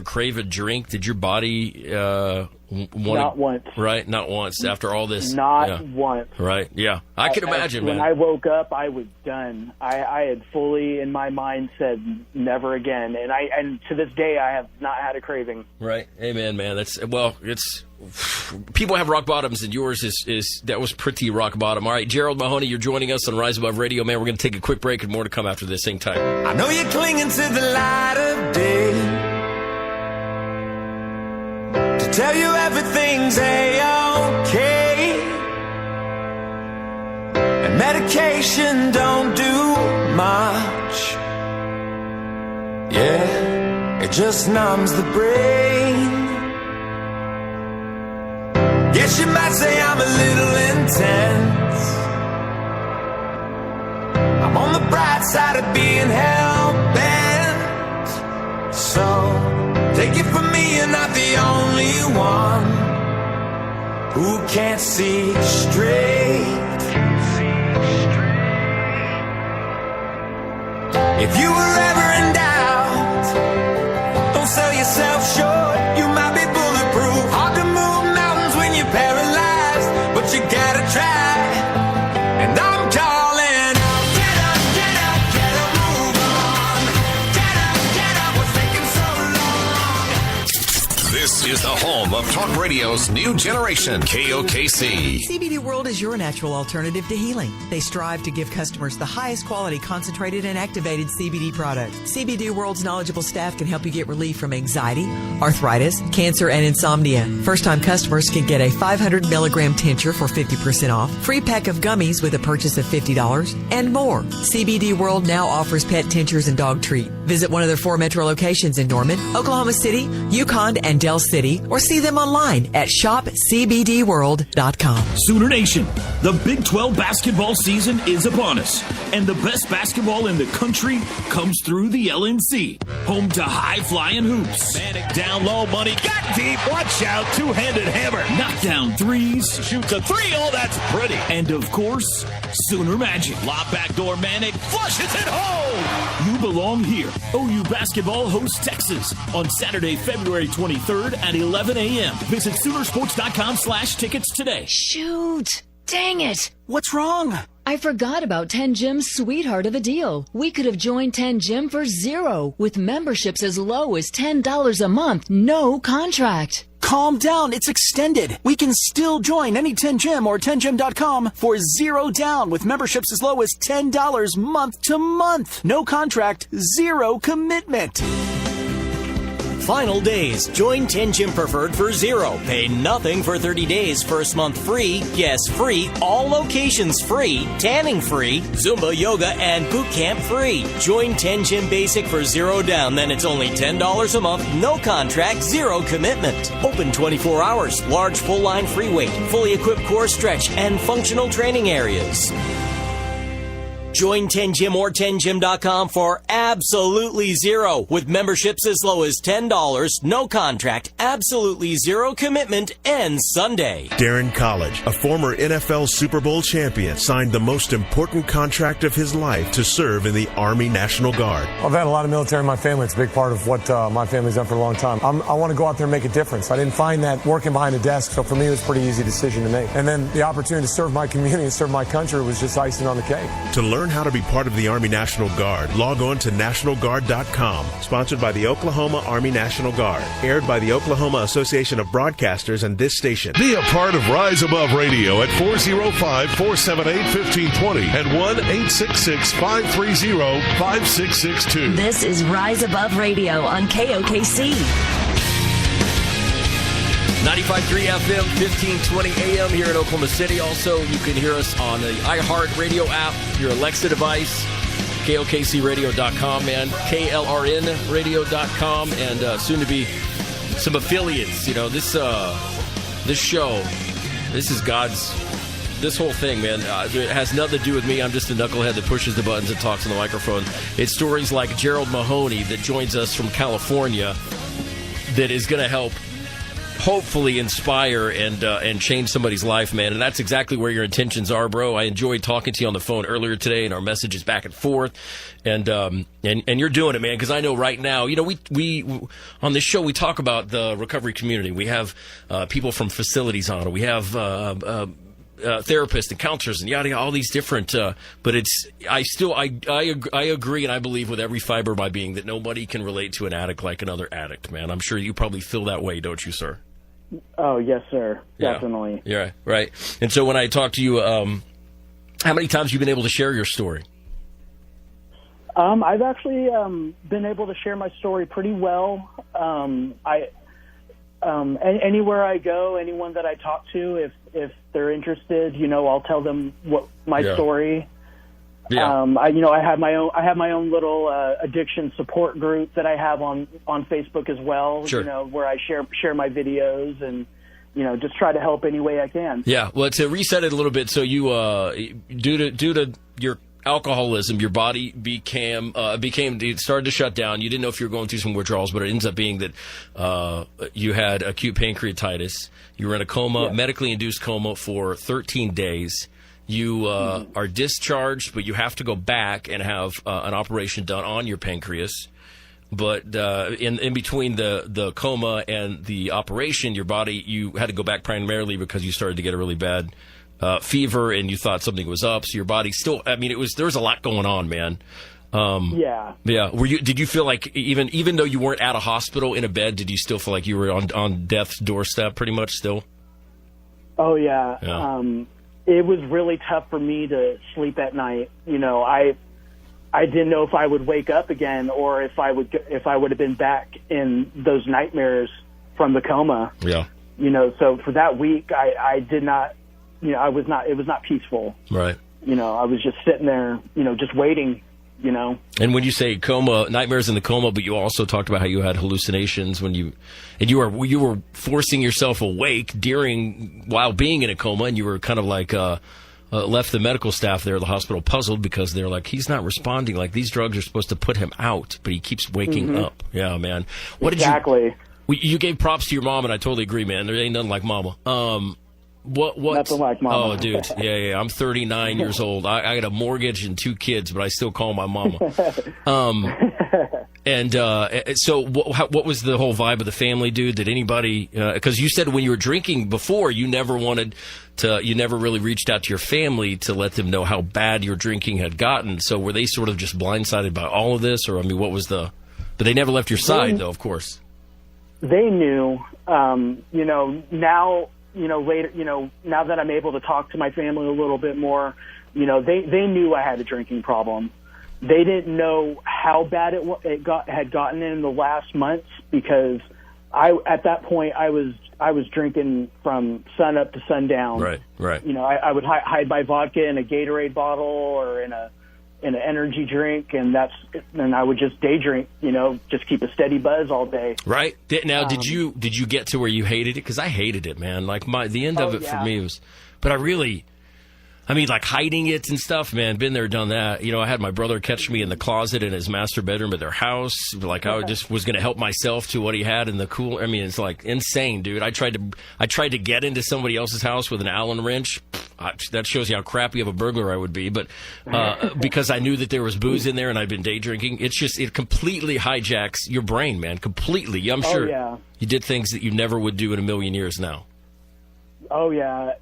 crave a drink? Did your body not once? Right, not once. After all this, not once. Right, yeah, I can imagine. When man. I woke up, I was done. I had fully in my mind said never again, and to this day, I have not had a craving. Right, amen, man. It's people have rock bottoms, and yours is that was pretty rock bottom. All right, Gerald Mahoney, you're joining us on Rise Above Radio, man. We're going to take a quick break and more to come after this. Same time. I know you're clinging to the light of day, to tell you everything's A-okay. And medication don't do much. Yeah, it just numbs the brain. Guess you might say I'm a little intense. I'm on the bright side of being hell-bent. So, take it from me, you're not the only one who can't see straight. If you were ever in doubt, don't sell yourself short. You might be bulletproof. Hard to move mountains when you're paralyzed, but you gotta try. And I'm calling out, get up, get up, get up, move on. Get up, what's taking so long? This is the home of talk radio's new generation, KOKC. CBD World is your natural alternative to healing. They strive to give customers the highest quality concentrated and activated CBD product. CBD World's knowledgeable staff can help you get relief from anxiety, arthritis, cancer, and insomnia. First-time customers can get a 500 milligram tincture for 50% off, free pack of gummies with a purchase of $50, and more. CBD World now offers pet tinctures and dog treat. Visit one of their 4 metro locations in Norman, Oklahoma City, Yukon, and Del City, or see them online at shopcbdworld.com. Sooner Nation, the Big 12 basketball season is upon us, and the best basketball in the country comes through the LNC, home to high-flying hoops. Manic down low, money got deep, watch out, two-handed hammer, knock down threes, shoots a three, oh that's pretty, and of course, Sooner Magic. Lob backdoor Manic, flushes it home! You belong here. OU basketball hosts Texas on Saturday, February 23rd at 11 a.m. Visit Soonersports.com/tickets today. Shoot! Dang it! What's wrong? I forgot about 10 Gym's sweetheart of a deal. We could have joined 10 Gym for $0 with memberships as low as $10 a month, no contract. Calm down, it's extended. We can still join any 10 Gym or 10gym.com for $0 down with memberships as low as $10 month to month. No contract, $0 commitment. Final days. Join 10 Gym Preferred for $0. Pay nothing for 30 days. First month free. Guests free. All locations free. Tanning free. Zumba, yoga, and boot camp free. Join 10 Gym Basic for $0 down. Then it's only $10 a month. No contract. $0 commitment. Open 24 hours. Large full line free weight. Fully equipped core stretch and functional training areas. Join 10 Gym or 10gym.com for absolutely $0 with memberships as low as $10, no contract, absolutely $0 commitment, ends Sunday. Darren College, a former NFL Super Bowl champion, signed the most important contract of his life to serve in the Army National Guard. I've had a lot of military in my family. It's a big part of what my family's done for a long time. I want to go out there and make a difference. I didn't find that working behind a desk, so for me it was a pretty easy decision to make. And then the opportunity to serve my community and serve my country was just icing on the cake. To learn how to be part of the Army National Guard, log on to nationalguard.com. Sponsored by the Oklahoma Army National Guard. Aired by the Oklahoma Association of Broadcasters and this station. Be a part of Rise Above Radio at 405-478-1520 and 1-866-530-5662. This is Rise Above Radio on KOKC. 95.3 FM, 1520 AM here in Oklahoma City. Also, you can hear us on the iHeartRadio app, your Alexa device, KOKCRadio.com, man, KLRNradio.com, and soon to be some affiliates. You know, this show, this is God's, this whole thing, man, it has nothing to do with me. I'm just a knucklehead that pushes the buttons and talks on the microphone. It's stories like Gerald Mahoney that joins us from California that is going to help hopefully inspire and change somebody's life, man. And that's exactly where your intentions are, bro. I enjoyed talking to you on the phone earlier today, and our messages back and forth. And you're doing it, man, because I know right now, you know, we on this show, we talk about the recovery community. We have people from facilities on it. We have therapists and counselors and yada, all these different, but I agree, and I believe with every fiber of my being that nobody can relate to an addict like another addict, man. I'm sure you probably feel that way, don't you, sir? Oh, yes, sir. Definitely. Yeah, right. And so when I talk to you, how many times have you been able to share your story? I've actually been able to share my story pretty well. Anywhere I go, anyone that I talk to, if they're interested, I'll tell them what my story. Yeah. I have my own little addiction support group that I have on Facebook as well. Sure. Where I share my videos and just try to help any way I can. Yeah. Well, to reset it a little bit, so you due to your alcoholism, your body it started to shut down. You didn't know if you were going through some withdrawals, but it ends up being that you had acute pancreatitis. You were in a coma, medically induced coma for 13 days. You are discharged, but you have to go back and have an operation done on your pancreas. But in between the coma and the operation, your body, you had to go back primarily because you started to get a really bad fever, and you thought something was up. So your body still, there was a lot going on, man. Yeah. Did you feel like even though you weren't at a hospital in a bed, did you still feel like you were on death's doorstep pretty much still? Oh yeah. It was really tough for me to sleep at night. I didn't know if I would wake up again or if I would have been back in those nightmares from the coma. Yeah. So for that week, I did not, it was not peaceful. Right. I was just sitting there, just waiting, And when you say coma, nightmares in the coma, but you also talked about how you had hallucinations you were forcing yourself awake while being in a coma, and you were kind of like, left the medical staff there at the hospital puzzled because they're like, he's not responding. Like, these drugs are supposed to put him out, but he keeps waking up. Yeah, man. Exactly. You gave props to your mom, and I totally agree, man. There ain't nothing like mama. What? Nothing like mama. Oh, dude. Yeah. I'm 39 years old. I got a mortgage and 2 kids, but I still call my mama. So what was the whole vibe of the family, dude? Did anybody, because you said when you were drinking before, you never really reached out to your family to let them know how bad your drinking had gotten. So were they sort of just blindsided by all of this? Or, what was but they never left your side, though, of course. They knew, now, later, now that I'm able to talk to my family a little bit more, they knew I had a drinking problem. They didn't know how bad it had gotten in the last months because at that point I was drinking from sun up to sundown. Right. I would hide my vodka in a Gatorade bottle or in an energy drink, and I would just day drink, just keep a steady buzz all day. Right. Now, did you get to where you hated it? Because I hated it, man. Like the end of it for me was, but like hiding it and stuff, man, been there, done that. I had my brother catch me in the closet in his master bedroom at their house. Like I just was going to help myself to what he had in the cooler. It's like insane, dude. I tried to get into somebody else's house with an Allen wrench. That shows you how crappy of a burglar I would be. But because I knew that there was booze in there and I'd been day drinking, it completely hijacks your brain, man. Completely. I'm sure you did things that you never would do in a million years now. Oh yeah.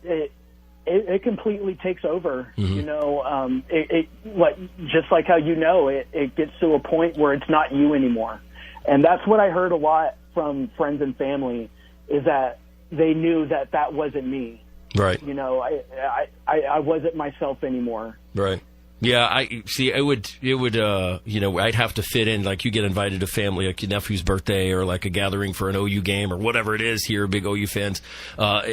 It completely takes over, just like how it gets to a point where it's not you anymore. And that's what I heard a lot from friends and family, is that they knew that wasn't me. Right. I wasn't myself anymore. Right. Yeah, I see. It would. I'd have to fit in. Like, you get invited to family, like your nephew's birthday, or like a gathering for an OU game, or whatever it is. Here, big OU fans, but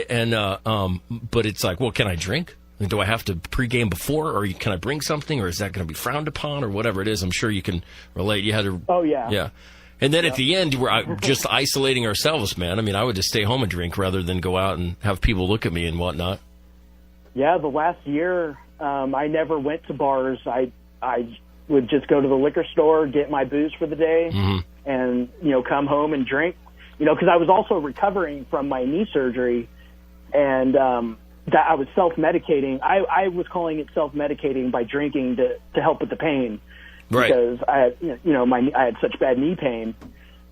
it's like, well, can I drink? Do I have to pregame before, or can I bring something, or is that going to be frowned upon, or whatever it is? I'm sure you can relate. You had to. Oh yeah. Yeah. And then at the end, we're just isolating ourselves, man. I would just stay home and drink rather than go out and have people look at me and whatnot. Yeah, the last year. I never went to bars. I would just go to the liquor store, get my booze for the day, and come home and drink. Because I was also recovering from my knee surgery, and that I was self-medicating. I was calling it self-medicating by drinking to help with the pain, right? Because I had I had such bad knee pain.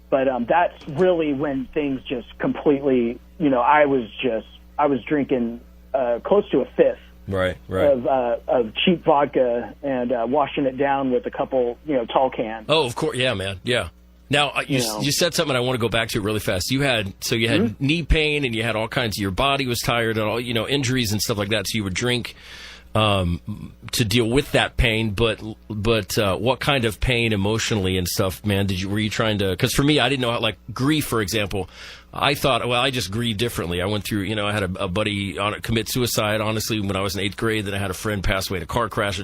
But that's really when things just completely. I was drinking close to a fifth. Right. Of cheap vodka and washing it down with a couple, tall cans. Oh, of course, yeah, man, yeah. Now you said something I want to go back to really fast. You had knee pain and you had all kinds. Your body was tired and all, injuries and stuff like that. So you would drink. to deal with that pain, but what kind of pain emotionally and stuff, man, were you trying to, because for me, I didn't know how, like grief, for example, I thought, well, I just grieve differently. I went through, I had a buddy commit suicide, honestly, when I was in 8th grade, then I had a friend pass away in a car crash,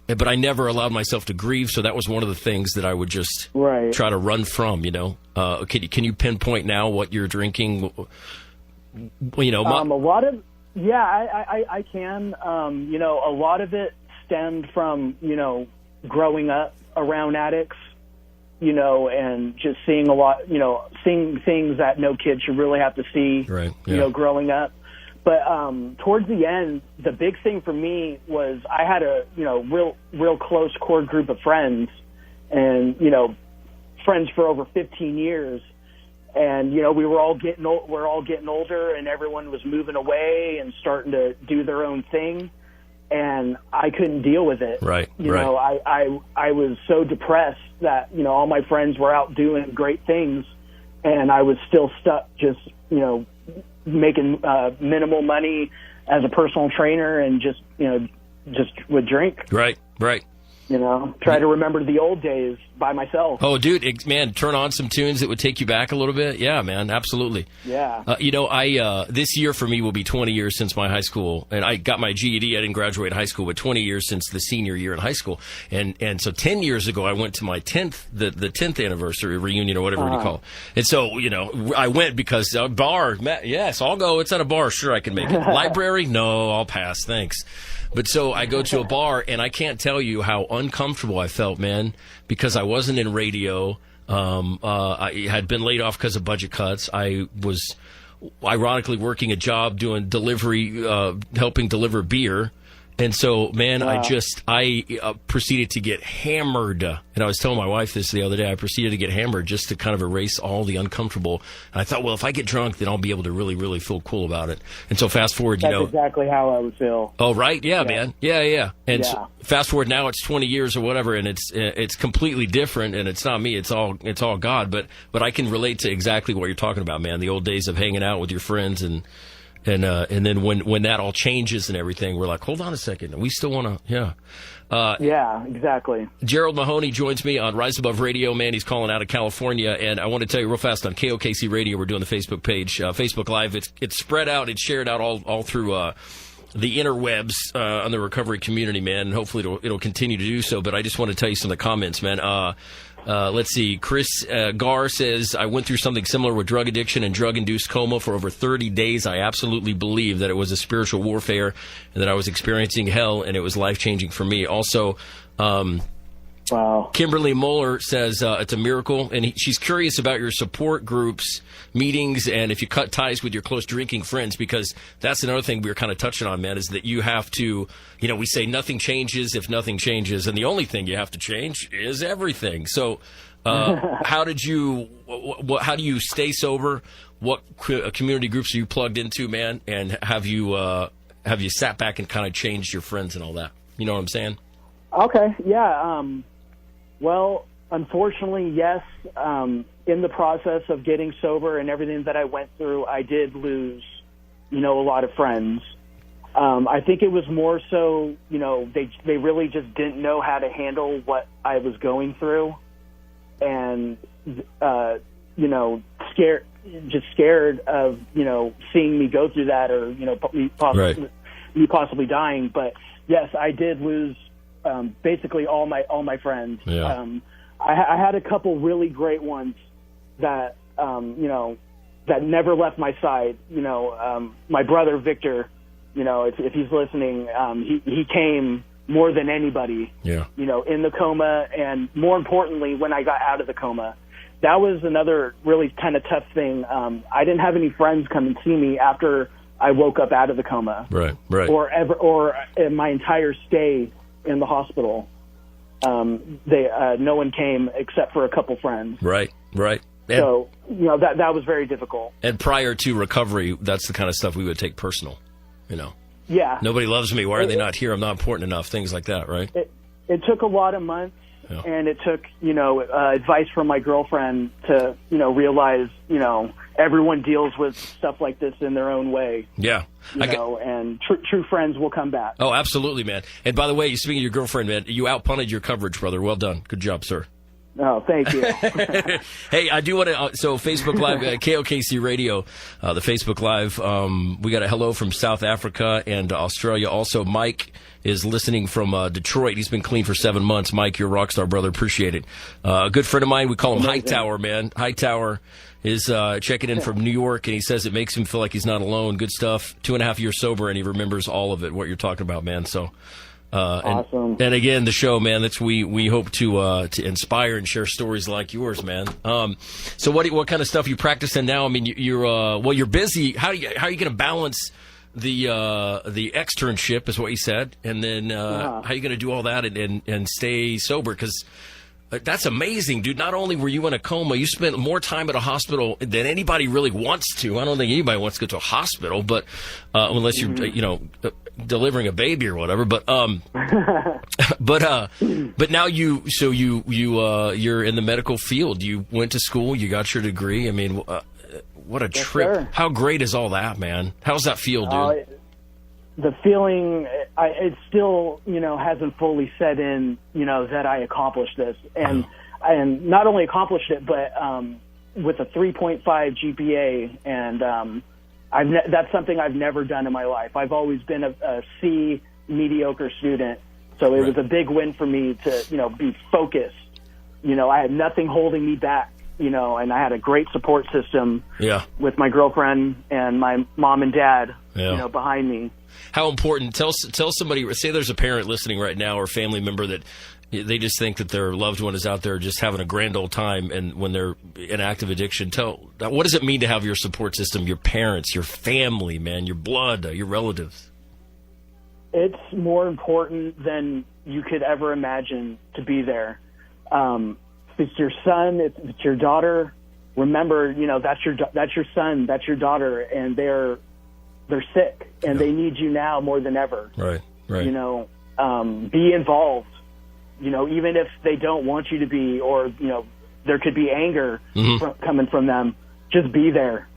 but I never allowed myself to grieve, so that was one of the things that I would just try to run from, Can you pinpoint now what you're drinking? A lot of, I can. A lot of it stemmed from, growing up around addicts, and just seeing a lot, seeing things that no kid should really have to see, growing up. But towards the end, the big thing for me was I had a, real close core group of friends and, friends for over 15 years. And, we were all getting older and everyone was moving away and starting to do their own thing. And I couldn't deal with it. Right. I was so depressed that, all my friends were out doing great things and I was still stuck just, making minimal money as a personal trainer and just would drink. Right. Try to remember the old days by myself. Oh, dude, man, turn on some tunes that would take you back a little bit. Yeah, man, absolutely. Yeah. This year for me will be 20 years since my high school, and I got my GED. I didn't graduate high school, but 20 years since the senior year in high school. And so 10 years ago, I went to my 10th, the 10th anniversary reunion or whatever you call it. And so, I went because a bar, yes, I'll go. It's at a bar. Sure, I can make it. Library? No, I'll pass. Thanks. But so I go to a bar, and I can't tell you how uncomfortable I felt, man, because I wasn't in radio. I had been laid off because of budget cuts. I was ironically working a job doing delivery, helping deliver beer. And so, man, I proceeded to get hammered. And I was telling my wife this the other day. I proceeded to get hammered just to kind of erase all the uncomfortable. And I thought, well, if I get drunk, then I'll be able to really, really feel cool about it. And so fast forward, That's exactly how I would feel. Oh, right? Yeah, man. Yeah. And so fast forward now, it's 20 years or whatever, and it's completely different, and it's not me. It's all God. But I can relate to exactly what you're talking about, man. The old days of hanging out with your friends and then when that all changes and everything, we're like, hold on a second. We still want to, yeah, exactly. Gerald Mahoney joins me on Rise Above Radio, man. He's calling out of California. And I want to tell you real fast on KOKC Radio, we're doing the Facebook page, Facebook Live. It's spread out. It's shared out all through, the interwebs, on the recovery community, man. And hopefully it'll continue to do so. But I just want to tell you some of the comments, man. Let's see. Chris Gar says, I went through something similar with drug addiction and drug-induced coma for over 30 days. I absolutely believe that it was a spiritual warfare and that I was experiencing hell, and it was life-changing for me. Also, wow. Kimberly Moeller says it's a miracle, and she's curious about your support groups, meetings, and if you cut ties with your close drinking friends, because that's another thing we were kind of touching on, man, is that you have to, we say nothing changes if nothing changes, and the only thing you have to change is everything. So how do you stay sober? What community groups are you plugged into, man? And have you sat back and kind of changed your friends and all that? You know what I'm saying? Okay, yeah. Well, unfortunately, yes. In the process of getting sober and everything that I went through, I did lose, a lot of friends. I think it was more so, they really just didn't know how to handle what I was going through, and scared of seeing me go through that, or me possibly dying. But yes, I did lose basically all my friends. Yeah. I had a couple really great ones that that never left my side. My brother Victor, if he's listening, he came more than anybody. Yeah. In the coma, and more importantly, when I got out of the coma. That was another really kind of tough thing. I didn't have any friends come and see me after I woke up out of the coma. Right. Or in my entire stay in the hospital. No one came except for a couple friends. Right. And, so, that was very difficult. And prior to recovery, that's the kind of stuff we would take personal, Yeah. Nobody loves me. Why are they not here? I'm not important enough. Things like that, right? It took a lot of months, and it took, advice from my girlfriend to, realize, everyone deals with stuff like this in their own way. Yeah. And true friends will come back. Oh, absolutely, man. And by the way, speaking of your girlfriend, man, you outpunted your coverage, brother. Well done. Good job, sir. Oh, thank you. Hey, I do want to, so Facebook Live, KOKC Radio, the Facebook Live, we got a hello from South Africa and Australia. Also, Mike is listening from Detroit. He's been clean for 7 months. Mike, you're a rock star, brother. Appreciate it. A good friend of mine, we call him Hightower, man. Hightower is checking in from New York, and he says it makes him feel like he's not alone. Good stuff. 2.5 years sober, and he remembers all of it, what you're talking about, man. So. Awesome. And again, the show, man, that's we hope to inspire and share stories like yours, man. So what kind of stuff are you practicing now? I mean, you're busy. How are you going to balance the externship is what you said, and then how are you going to do all that and stay sober? Because that's amazing, dude. Not only were you in a coma, you spent more time at a hospital than anybody really wants to. I don't think anybody wants to go to a hospital, but unless you're, delivering a baby or whatever. But but now you're in the medical field. You went to school. You got your degree. I mean, what a trip! Sir. How great is all that, man? How's that feel, dude? The feeling, it still, hasn't fully set in, that I accomplished this. And not only accomplished it, but with a 3.5 GPA. And that's something I've never done in my life. I've always been a C mediocre student. So it was a big win for me to, be focused. I had nothing holding me back, and I had a great support system with my girlfriend and my mom and dad, behind me. How important, tell somebody, say there's a parent listening right now or a family member that they just think that their loved one is out there just having a grand old time, and when they're in active addiction, what does it mean to have your support system, your parents, your family, man, your blood, your relatives? It's more important than you could ever imagine to be there. If it's your son, if it's your daughter, remember, that's your son, that's your daughter, and they're sick, and they need you now more than ever. Right. Be involved. Even if they don't want you to be, or there could be anger coming from them. Just be there.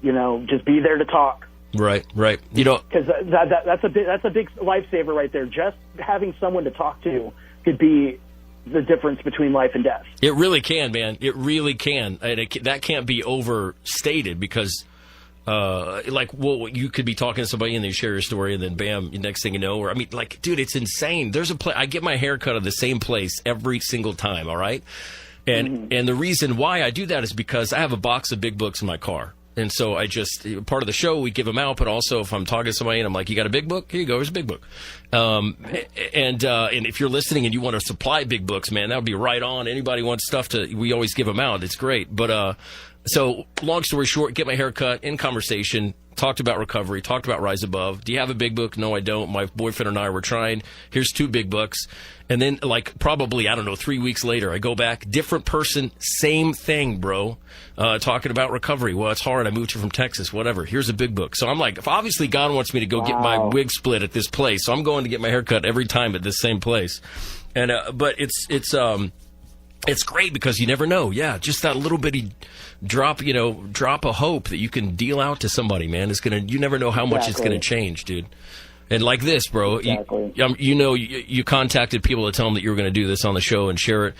Just be there to talk. Right. Because that's a big lifesaver right there. Just having someone to talk to could be the difference between life and death. It really can, man. It really can, and that can't be overstated because. You could be talking to somebody and they share your story, and then bam, next thing you know, dude, it's insane. There's I get my hair cut at the same place every single time. All right. And the reason why I do that is because I have a box of big books in my car. And so I just, part of the show, we give them out, but also if I'm talking to somebody and I'm like, you got a big book? Here you go, here's a big book. And if you're listening and you want to supply big books, man, that would be right on. Anybody wants stuff we always give them out. It's great. But, so long story short, get my hair cut, in conversation, talked about recovery, talked about Rise Above. Do you have a big book? No, I don't. My boyfriend and I were trying. Here's 2 big books. And then probably, 3 weeks later, I go back, different person, same thing, bro. Talking about recovery. Well, it's hard. I moved here from Texas, whatever. Here's a big book. So I'm like, obviously God wants me to go get my wig split at this place. So I'm going to get my hair cut every time at this same place. And, but it's great because you never know. Yeah, just that little bitty drop of hope that you can deal out to somebody, man. You never know how much it's going to change, dude. And like this, bro, exactly. you contacted people to tell them that you were going to do this on the show and share it,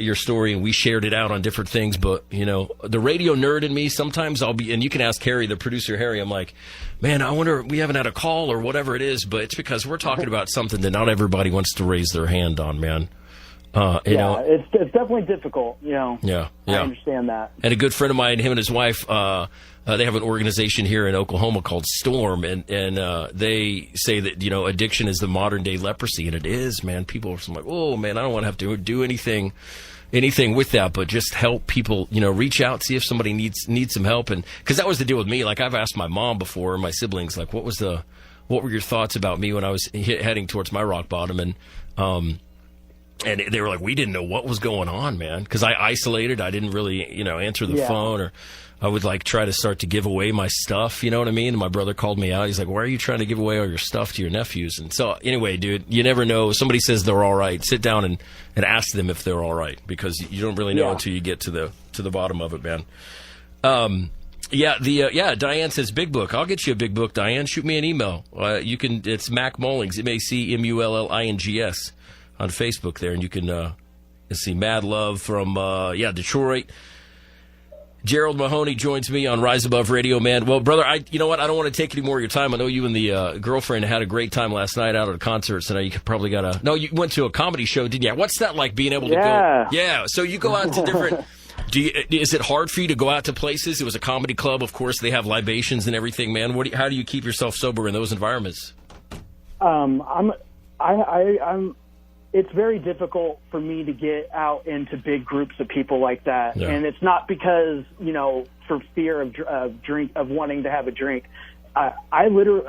your story, and we shared it out on different things. But, the radio nerd in me, sometimes and you can ask Harry, the producer Harry, I'm like, man, I wonder, we haven't had a call or whatever it is, but it's because we're talking about something that not everybody wants to raise their hand on, man. It's definitely difficult, Yeah. I understand that. And a good friend of mine, him and his wife, they have an organization here in Oklahoma called Storm, and they say that, addiction is the modern day leprosy, and it is, man. People are like, oh, man, I don't want to have to do anything with that, but just help people, reach out, see if somebody needs some help. And because that was the deal with me. Like, I've asked my mom before, my siblings, like, what were your thoughts about me when I was heading towards my rock bottom? And they were like, we didn't know what was going on, man. Because I isolated. I didn't really, answer the phone, or I would try to start to give away my stuff. You know what I mean? And my brother called me out. He's like, why are you trying to give away all your stuff to your nephews? And so anyway, dude, you never know. Somebody says they're all right. Sit down and ask them if they're all right, because you don't really know until you get to the bottom of it, man. Diane says big book. I'll get you a big book, Diane. Shoot me an email. It's Mac Mullings, MacMullings on Facebook there, and you can let's see, Mad Love from Detroit. Gerald Mahoney joins me on Rise Above Radio, man. Well, brother, you know what? I don't want to take any more of your time. I know you and the girlfriend had a great time last night out at a concert, so now you probably got No, you went to a comedy show, didn't you? What's that like, being able to go? Yeah, so you go out to different... Is it hard for you to go out to places? It was a comedy club, of course. They have libations and everything, man. How do you keep yourself sober in those environments? It's very difficult for me to get out into big groups of people like that, and it's not because for fear of wanting to have a drink. I literally,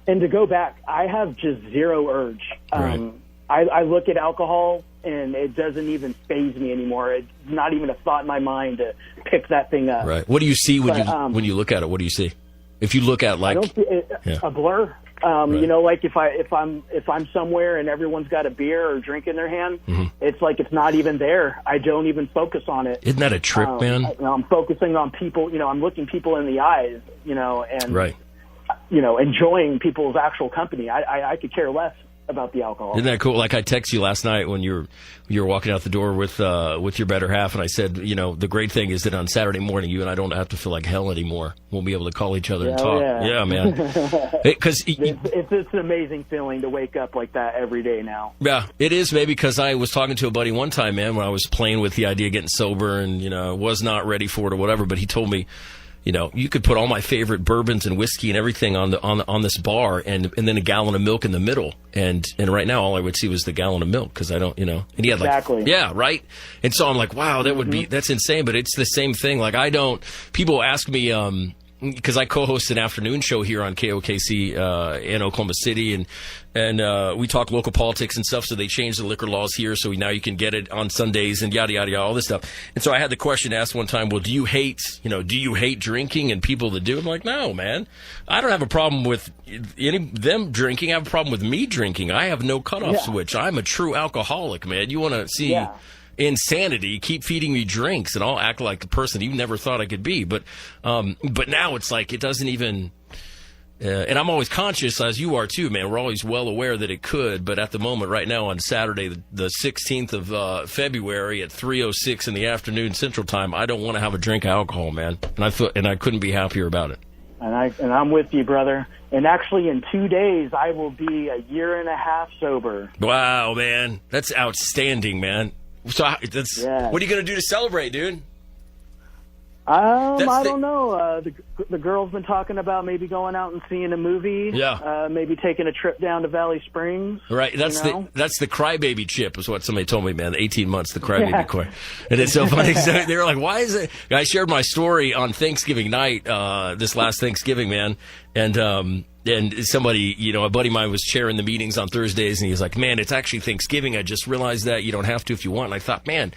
and to go back, I have just zero urge. I look at alcohol and it doesn't even faze me anymore. It's not even a thought in my mind to pick that thing up. Right. What do you see when you look at it? What do you see? If you look at I don't see it, a blur. Like if I'm somewhere and everyone's got a beer or drink in their hand, it's like it's not even there. I don't even focus on it. Isn't that a trip, man? I'm focusing on people. I'm looking people in the eyes. And enjoying people's actual company. I could care less about the alcohol. Isn't that cool? Like I texted you last night when you were walking out the door with your better half, and I said, the great thing is that on Saturday morning, you and I don't have to feel like hell anymore. We'll be able to call each other and talk. Yeah, man. Because it's an amazing feeling to wake up like that every day now. Yeah, it is, maybe because I was talking to a buddy one time, man, when I was playing with the idea of getting sober and was not ready for it or whatever. But he told me, you could put all my favorite bourbons and whiskey and everything on this bar, and then a gallon of milk in the middle. And right now, all I would see was the gallon of milk because I don't, And he had right. And so I'm like, wow, that's insane. But it's the same thing. Like people ask me, because I co-host an afternoon show here on KOKC in Oklahoma City, and we talk local politics and stuff. So they changed the liquor laws here, so now you can get it on Sundays and yada yada yada, all this stuff. And so I had the question asked one time, well, do you hate drinking and people that do? I'm like, no, man, I don't have a problem with them drinking. I have a problem with me drinking. I have no cutoff switch. I'm a true alcoholic, man. You want to see insanity, keep feeding me drinks and I'll act like the person you never thought I could be. But now it's like it doesn't even and I'm always conscious, as you are too, man. We're always well aware that it could, but at the moment right now on Saturday the 16th of February at 3:06 in the afternoon Central Time, I don't want to have a drink of alcohol, man. And I couldn't be happier about it. And I'm with you, brother. And actually, in 2 days, I will be a year and a half sober. Wow, man. That's outstanding, man. So what are you going to do to celebrate, dude? I don't know. The girl's been talking about maybe going out and seeing a movie. Yeah. Maybe taking a trip down to Valley Springs. Right. That's the crybaby chip is what somebody told me, man. 18 months, the crybaby coin. And it's so funny. So they were like, why is it? I shared my story on Thanksgiving night, this last Thanksgiving, man. And somebody, a buddy of mine was chairing the meetings on Thursdays, and he was like, man, it's actually Thanksgiving. I just realized that you don't have to if you want. And I thought, man,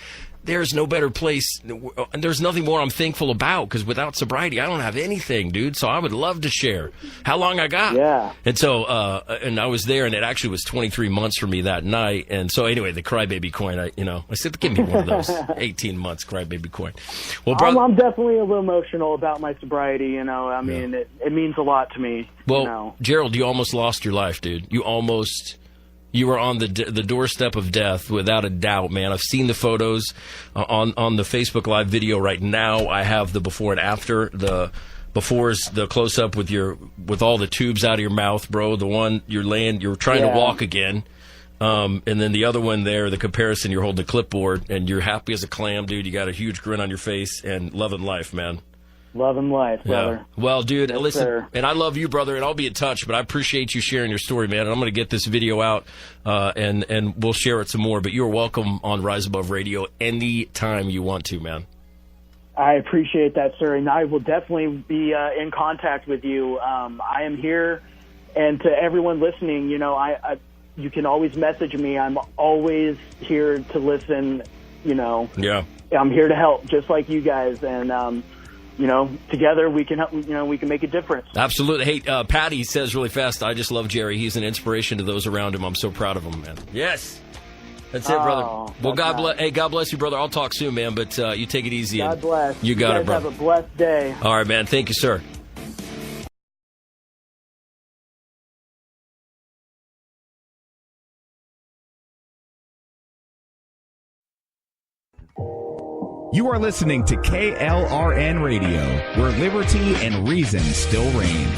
there's no better place. And there's nothing more I'm thankful about, because without sobriety, I don't have anything, dude. So I would love to share how long I got. Yeah. And so, and I was there, and it actually was 23 months for me that night. And so anyway, the crybaby coin, I said, give me one of those 18 months crybaby coin. Well, brother, I'm definitely a little emotional about my sobriety. I mean, it means a lot to me. Well, Gerald, you almost lost your life, dude. You were on the doorstep of death, without a doubt, man. I've seen the photos on the Facebook Live video right now. I have the before and after. The before is the close up with all the tubes out of your mouth, bro. The one you're trying to walk again. And then the other one there, the comparison, you're holding a clipboard and you're happy as a clam, dude. You got a huge grin on your face and loving life, man. Loving life, brother. Well, dude, yes, listen, sir. And I love you, brother, and I'll be in touch, but I appreciate you sharing your story, man. And I'm going to get this video out, and we'll share it some more. But you're welcome on Rise Above Radio anytime you want to, man. I appreciate that, sir, and I will definitely be in contact with you. I am here, and to everyone listening, you can always message me. I'm always here to listen, Yeah. I'm here to help, just like you guys, and together we can help. We can make a difference. Absolutely. Hey, Patty says really fast, I just love Jerry. He's an inspiration to those around him. I'm so proud of him, man. Yes. That's it, brother. Well, God bless you, brother. I'll talk soon, man, but you take it easy. God bless. You got guys it, brother. Have a blessed day. All right, man. Thank you, sir. You are listening to KLRN Radio, where liberty and reason still reign.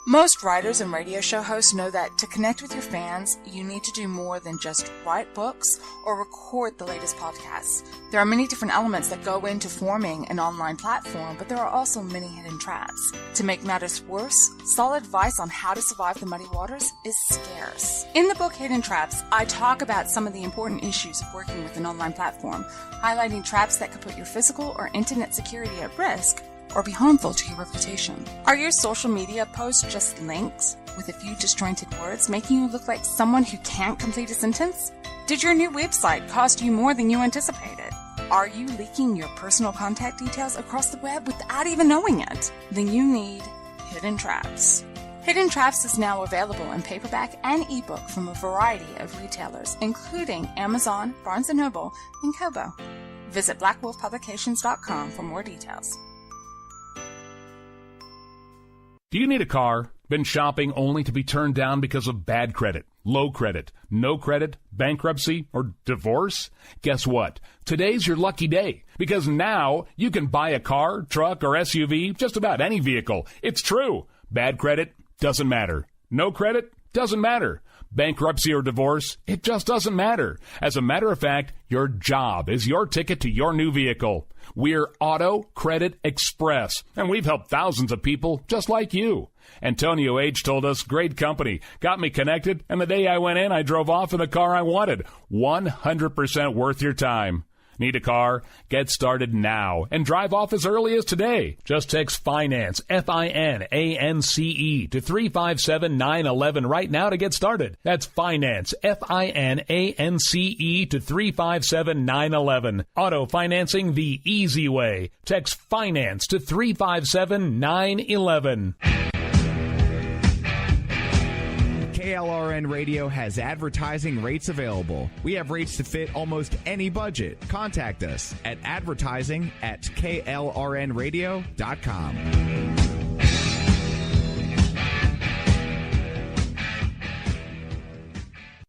Most writers and radio show hosts know that to connect with your fans, you need to do more than just write books or record the latest podcasts. There are many different elements that go into forming an online platform, but there are also many hidden traps. To make matters worse, solid advice on how to survive the muddy waters is scarce. In the book Hidden Traps, I talk about some of the important issues of working with an online platform, highlighting traps that could put your physical or internet security at risk, or be harmful to your reputation. Are your social media posts just links with a few disjointed words, making you look like someone who can't complete a sentence? Did your new website cost you more than you anticipated? Are you leaking your personal contact details across the web without even knowing it? Then you need Hidden Traps. Hidden Traps is now available in paperback and ebook from a variety of retailers, including Amazon, Barnes & Noble, and Kobo. Visit blackwolfpublications.com for more details. Do you need a car? Been shopping only to be turned down because of bad credit, low credit, no credit, bankruptcy, or divorce? Guess what? Today's your lucky day, because now you can buy a car, truck, or SUV, just about any vehicle. It's true. Bad credit doesn't matter. No credit doesn't matter. Bankruptcy or divorce, it just doesn't matter. As a matter of fact, your job is your ticket to your new vehicle. We're Auto Credit Express, and we've helped thousands of people just like you. Antonio H. told us, great company, got me connected, and the day I went in, I drove off in the car I wanted. 100% worth your time. Need a car? Get started now and drive off as early as today. Just text FINANCE, FINANCE, to 357-911 right now to get started. That's FINANCE, FINANCE, to 357-911. Auto financing the easy way. Text FINANCE to 357-911. KLRN Radio has advertising rates available. We have rates to fit almost any budget. Contact us at advertising@klrnradio.com.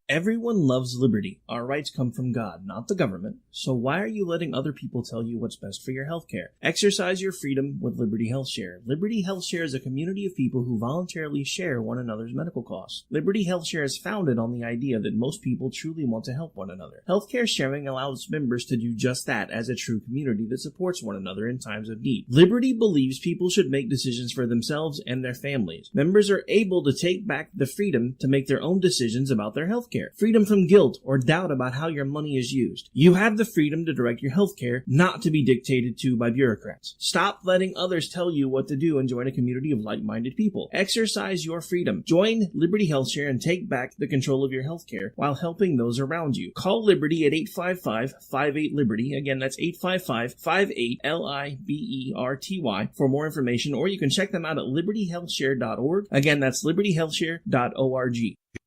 Everyone loves liberty. Our rights come from God, not the government. So why are you letting other people tell you what's best for your health care? Exercise your freedom with Liberty Health Share. Liberty Health Share is a community of people who voluntarily share one another's medical costs. Liberty Health Share is founded on the idea that most people truly want to help one another. Healthcare sharing allows members to do just that as a true community that supports one another in times of need. Liberty believes people should make decisions for themselves and their families. Members are able to take back the freedom to make their own decisions about their health care. Freedom from guilt or doubt about how your money is used. You have the freedom to direct your health care, not to be dictated to by bureaucrats. Stop letting others tell you what to do and join a community of like-minded people. Exercise your freedom. Join Liberty Health Share and take back the control of your health care while helping those around you. Call Liberty at 855-58-LIBERTY. Again, that's 855-58-LIBERTY for more information, or you can check them out at libertyhealthshare.org. Again, that's libertyhealthshare.org.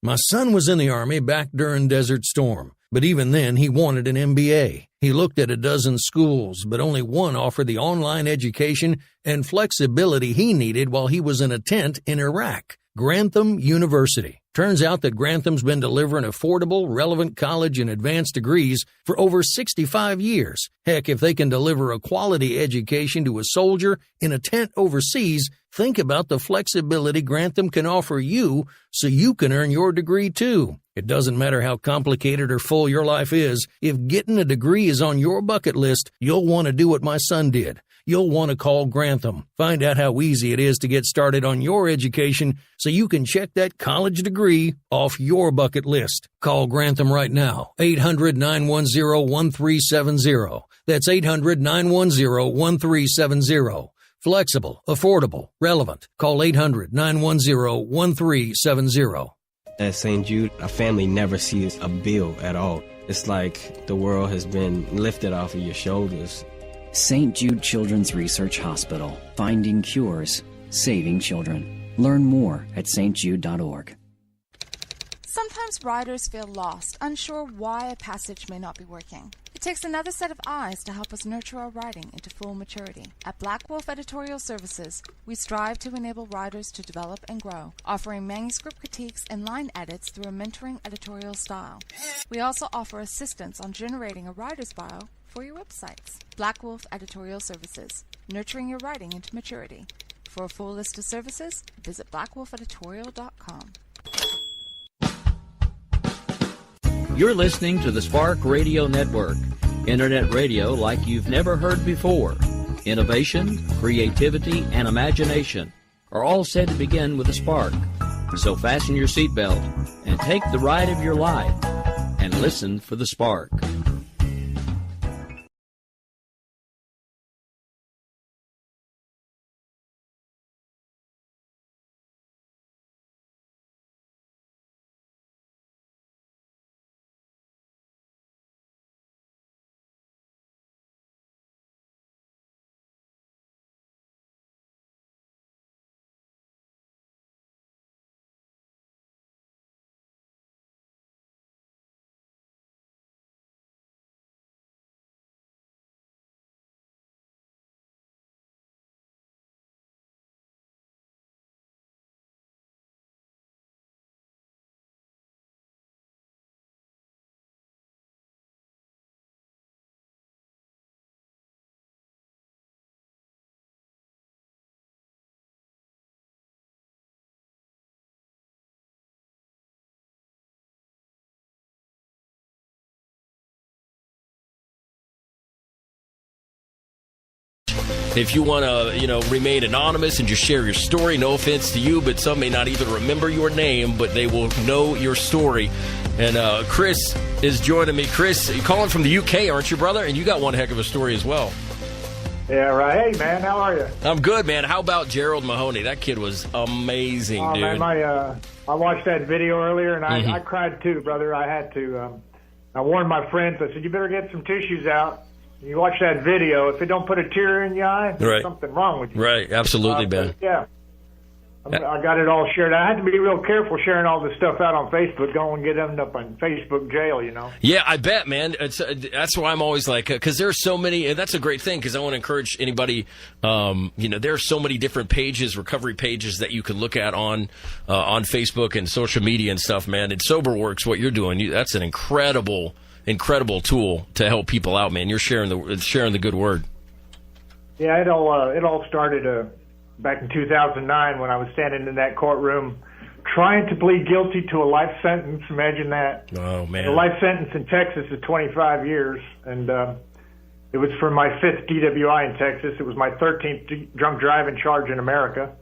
My son was in the Army back during Desert Storm, but even then he wanted an MBA. He looked at a dozen schools, but only one offered the online education and flexibility he needed while he was in a tent in Iraq. Grantham University. Turns out that Grantham's been delivering affordable, relevant college and advanced degrees for over 65 years. Heck, if they can deliver a quality education to a soldier in a tent overseas, think about the flexibility Grantham can offer you so you can earn your degree too. It doesn't matter how complicated or full your life is. If getting a degree is on your bucket list, you'll want to do what my son did. You'll want to call Grantham. Find out how easy it is to get started on your education so you can check that college degree off your bucket list. Call Grantham right now. 800-910-1370. That's 800-910-1370. Flexible, affordable, relevant. Call 800-910-1370. At St. Jude, a family never sees a bill at all. It's like the world has been lifted off of your shoulders. St. Jude Children's Research Hospital. Finding cures, saving children. Learn more at stjude.org. Sometimes riders feel lost, unsure why a passage may not be working. It takes another set of eyes to help us nurture our writing into full maturity. At Black Wolf Editorial Services, we strive to enable writers to develop and grow, offering manuscript critiques and line edits through a mentoring editorial style. We also offer assistance on generating a writer's bio for your websites. Black Wolf Editorial Services, nurturing your writing into maturity. For a full list of services, visit blackwolfeditorial.com. You're listening to the Spark Radio Network, internet radio like you've never heard before. Innovation, creativity, and imagination are all said to begin with a spark. So fasten your seatbelt and take the ride of your life and listen for the spark. If you want to, remain anonymous and just share your story, no offense to you, but some may not even remember your name, but they will know your story. And Chris is joining me. Chris, you're calling from the UK, aren't you, brother? And you got one heck of a story as well. Yeah, right. Hey, man, how are you? I'm good, man. How about Gerald Mahoney? That kid was amazing, dude. Man, I watched that video earlier, and I cried too, brother. I had to. I warned my friends. I said, you better get some tissues out. You watch that video. If it don't put a tear in your eye, there's something wrong with you. Right, absolutely, Ben. Yeah. I got it all shared. I had to be real careful sharing all this stuff out on Facebook. Don't get them up in Facebook jail, Yeah, I bet, man. That's why I'm always like, because there's so many, and that's a great thing, because I want to encourage anybody, there are so many different pages, recovery pages that you can look at on Facebook and social media and stuff, man. And SoberWorks, what you're doing, that's an incredible tool to help people out, man. You're sharing the good word. Yeah, it all started back in 2009 when I was standing in that courtroom trying to plead guilty to a life sentence. Imagine that. Oh, man. The life sentence in Texas is 25 years, and it was for my 5th DWI in Texas. It was my 13th drunk driving charge in America.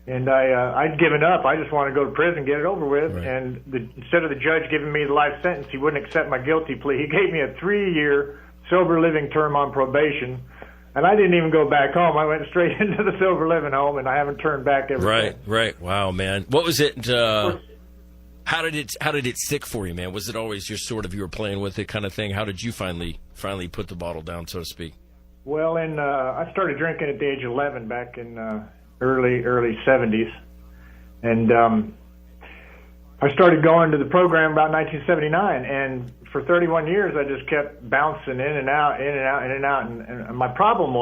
And I'd given up. I just wanted to go to prison, get it over with. Right. And instead of the judge giving me the life sentence, he wouldn't accept my guilty plea. He gave me a 3-year sober living term on probation. And I didn't even go back home. I went straight into the sober living home, and I haven't turned back ever since. Right. Wow, man. What was it? How did it stick for you, man? Was it always just sort of you were playing with it kind of thing? How did you finally put the bottle down, so to speak? Well, I started drinking at the age of 11 back in early 70s, and I started going to the program about 1979, and for 31 years I just kept bouncing in and out. And my problem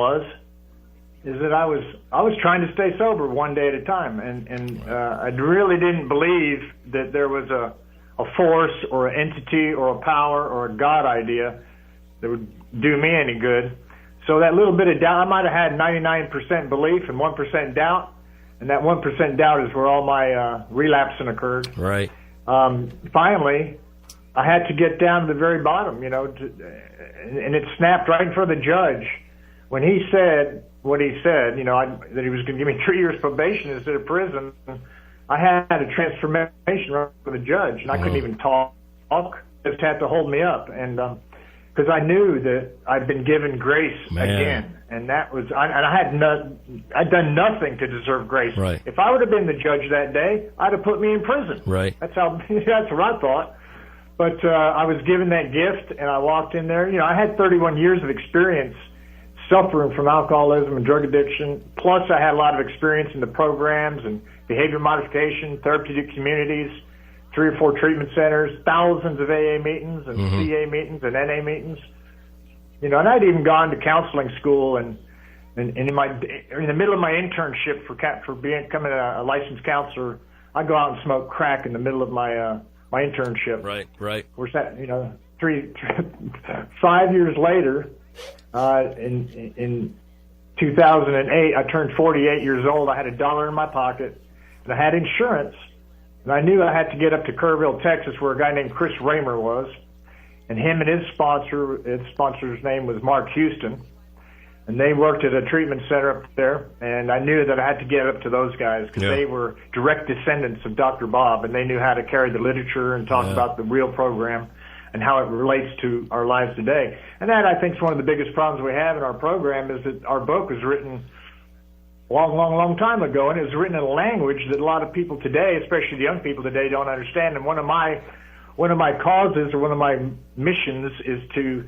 is that I was trying to stay sober one day at a time, and I really didn't believe that there was a force or an entity or a power or a God idea that would do me any good. So that little bit of doubt, I might have had 99% belief and 1% doubt, and that 1% doubt is where all my relapsing occurred. Right. Finally, I had to get down to the very bottom, and it snapped right in front of the judge. When he said what he said, that he was going to give me 3 years probation instead of prison, I had a transformation right for the judge, and I couldn't even talk. Just had to hold me up, and because I knew that I'd been given grace again, and that was I'd done nothing to deserve grace. Right. If I would have been the judge that day, I'd have put me in prison. Right. That's what I thought. But I was given that gift, and I walked in there. I had 31 years of experience suffering from alcoholism and drug addiction. Plus, I had a lot of experience in the programs and behavior modification, therapeutic communities, 3 or 4 treatment centers, thousands of AA meetings and CA meetings and NA meetings. You know, and I'd even gone to counseling school, and in the middle of my internship for becoming a licensed counselor, I'd go out and smoke crack in the middle of my internship. Right. Of course, that 5 years later, in 2008, I turned 48 years old. I had $1 in my pocket, and I had insurance, and I knew I had to get up to Kerrville, Texas, where a guy named Chris Raymer was, and him and his sponsor's name was Mark Houston, and they worked at a treatment center up there, and I knew that I had to get up to those guys because they were direct descendants of Dr. Bob, and they knew how to carry the literature and talk about the real program and how it relates to our lives today. And that, I think, is one of the biggest problems we have in our program, is that our book was written a long time ago, and it was written in a language that a lot of people today, especially the young people today, don't understand. And one of my causes, or one of my missions, is to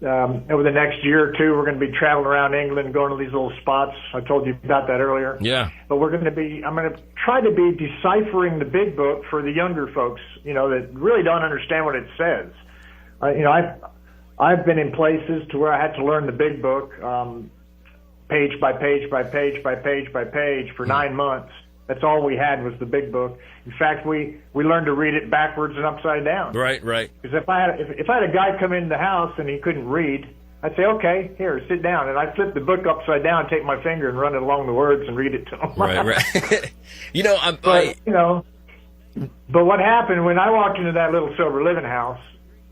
over the next year or two, we're going to be traveling around England and going to these little spots. I told you about that earlier. Yeah. But I'm going to try to be deciphering the big book for the younger folks, you know, that really don't understand what it says. You know, I've been in places to where I had to learn the big book, page by page by page by page by page for 9 months. That's all we had was the big book. In fact, we learned to read it backwards and upside down. Right. Because if I had a guy come into the house and he couldn't read, I'd say, okay, here, sit down. And I'd flip the book upside down, take my finger and run it along the words and read it to him. Right. You know, but what happened when I walked into that little sober living house,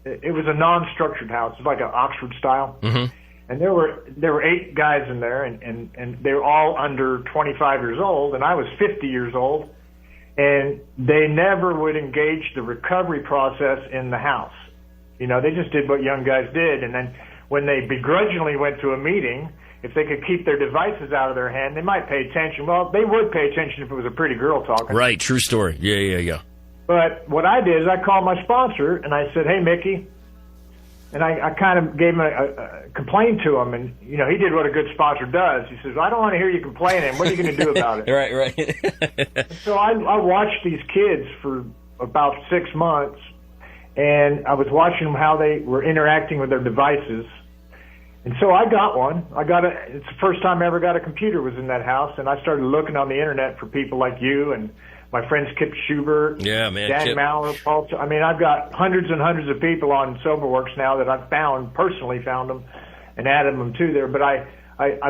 it was a non-structured house. It was like an Oxford style. Mm-hmm. And there were 8 guys in there, and they were all under 25 years old, and I was 50 years old, and they never would engage the recovery process in the house. You know, they just did what young guys did, and then when they begrudgingly went to a meeting, if they could keep their devices out of their hand, they might pay attention. Well, they would pay attention if it was a pretty girl talking. Right, true story. Yeah. But what I did is I called my sponsor, and I said, hey, Mickey. And I kind of gave him a complaint to him, and, you know, he did what a good sponsor does. He says, well, I don't want to hear you complaining. What are you going to do about it? Right. So I watched these kids for about 6 months, and I was watching them how they were interacting with their devices. And so I got one. It's the first time I ever got a computer was in that house, and I started looking on the internet for people like you and my friends Kip Schubert, Dan Maurer, Paul. I mean, I've got hundreds and hundreds of people on SoberWorks now that I've personally found them, and added them to there. But I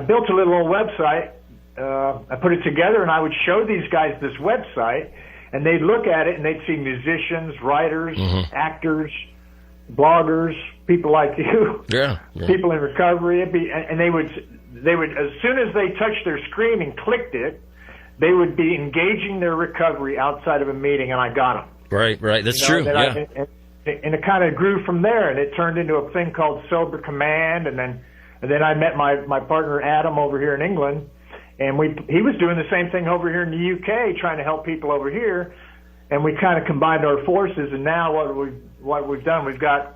built a little old website. I put it together, and I would show these guys this website, and they'd look at it, and they'd see musicians, writers, actors, bloggers, people like you, people in recovery, and they would as soon as they touched their screen and clicked it, they would be engaging their recovery outside of a meeting, and I got them. Right. That's true. And it kind of grew from there, and it turned into a thing called Sober Command, and then I met my partner Adam over here in England, and he was doing the same thing over here in the UK, trying to help people over here, and we kind of combined our forces, and now what we've done, we've got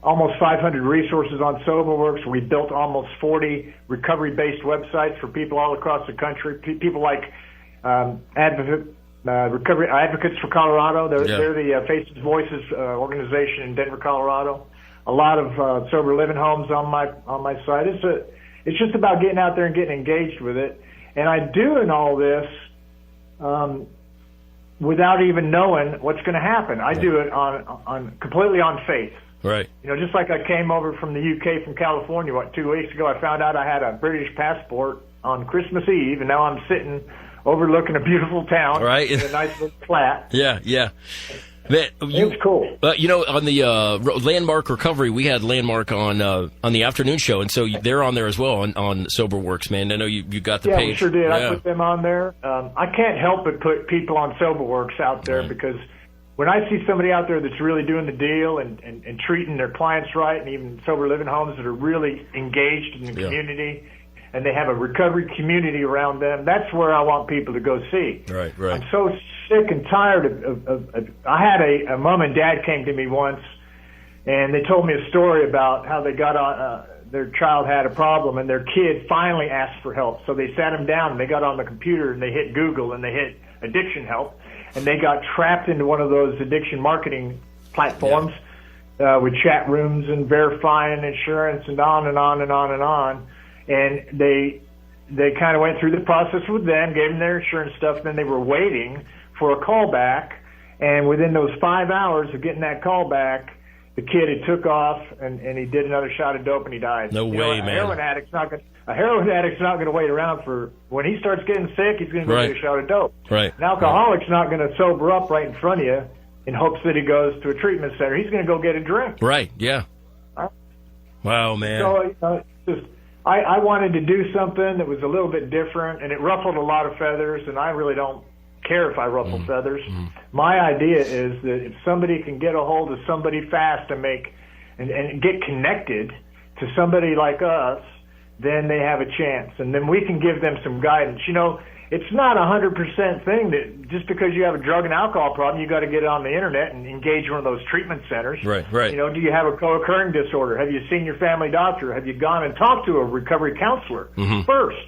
almost 500 resources on SoberWorks. We built almost 40 recovery-based websites for people all across the country. People like Recovery Advocates for Colorado. They're the Faces Voices organization in Denver, Colorado. A lot of sober living homes on my site. It's just about getting out there and getting engaged with it. And I'm doing all this without even knowing what's going to happen. I do it on completely on faith. Right. You know, just like I came over from the UK from California, 2 weeks ago, I found out I had a British passport on Christmas Eve, and now I'm sitting overlooking a beautiful town. Right. In a nice little flat. Yeah. Man, it's cool. You know, on the Landmark Recovery, we had Landmark on the afternoon show, and so they're on there as well on SoberWorks, man. I know you got the page. Yeah, we sure did. Yeah. I put them on there. I can't help but put people on SoberWorks out there because when I see somebody out there that's really doing the deal and treating their clients right, and even sober living homes that are really engaged in the community, and they have a recovery community around them, that's where I want people to go see. Right. I'm so sick and tired of I had a mom and dad came to me once, and they told me a story about how they got on, their child had a problem, and their kid finally asked for help. So they sat him down, and they got on the computer, and they hit Google, and they hit addiction help. and they got trapped into one of those addiction marketing platforms with chat rooms and verifying insurance and on and on and on and on. And they kind of went through the process with them, gave them their insurance stuff, and then they were waiting for a call back. And within those 5 hours of getting that call back, the kid had took off and he did another shot of dope and he died. No way, man. A heroin addict's not going to wait around for, when he starts getting sick, he's going to go get a shot of dope. Right. An alcoholic's not going to sober up right in front of you in hopes that he goes to a treatment center. He's going to go get a drink. Right, yeah. Wow, man. So, just, I wanted to do something that was a little bit different, and it ruffled a lot of feathers, and I really don't care if I ruffle feathers. My idea is that if somebody can get a hold of somebody fast and get connected to somebody like us, then they have a chance, and then we can give them some guidance. You know, it's not 100% thing that just because you have a drug and alcohol problem, you got to get on the internet and engage one of those treatment centers. Right. You know, do you have a co-occurring disorder? Have you seen your family doctor? Have you gone and talked to a recovery counselor first?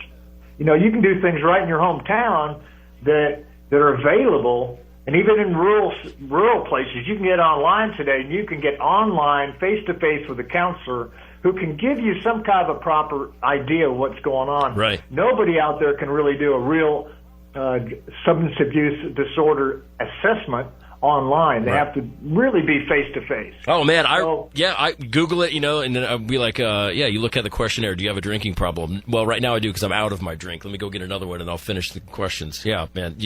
You know, you can do things right in your hometown that are available, and even in rural places, you can get online today, and you can get online face-to-face with a counselor who can give you some kind of a proper idea of what's going on. Right. Nobody out there can really do a real substance abuse disorder assessment online. They have to really be face-to-face. Oh, man, I Google it, you know, and then I'll be like, you look at the questionnaire, do you have a drinking problem? Well, right now I do because I'm out of my drink. Let me go get another one, and I'll finish the questions. Yeah, man.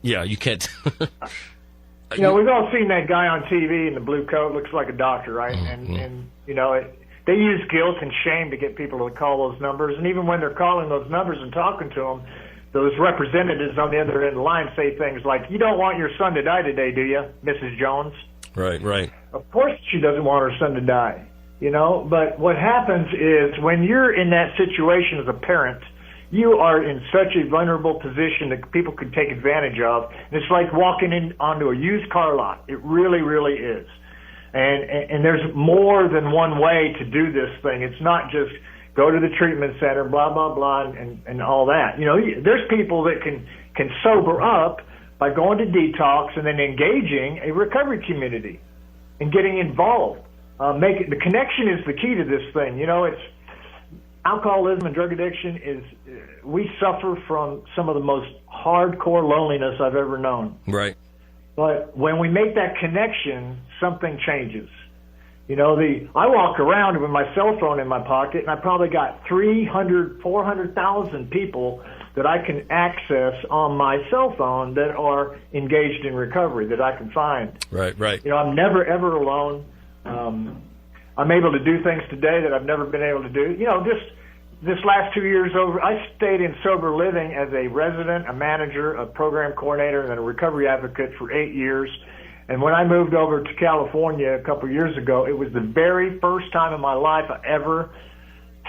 Yeah, you can't. You know, we've all seen that guy on TV in the blue coat, looks like a doctor, right? And you know, they use guilt and shame to get people to call those numbers. And even when they're calling those numbers and talking to them, those representatives on the other end of the line say things like, "You don't want your son to die today, do you, Mrs. Jones?" Right. Of course she doesn't want her son to die, you know. But what happens is when you're in that situation as a parent, you are in such a vulnerable position that people could take advantage of. And it's like walking in onto a used car lot. It really, really is. And there's more than one way to do this thing. It's not just go to the treatment center, blah, blah, blah, and all that. You know, there's people that can sober up by going to detox and then engaging a recovery community and getting involved. The connection is the key to this thing. You know, it's alcoholism and drug addiction we suffer from some of the most hardcore loneliness I've ever known. Right. But when we make that connection, something changes. You know, I walk around with my cell phone in my pocket, and I probably got 400,000 people that I can access on my cell phone that are engaged in recovery that I can find. Right. You know, I'm never, ever alone. I'm able to do things today that I've never been able to do. You know, this last 2 years over, I stayed in sober living as a resident, a manager, a program coordinator, and a recovery advocate for 8 years. And when I moved over to California a couple of years ago, it was the very first time in my life I ever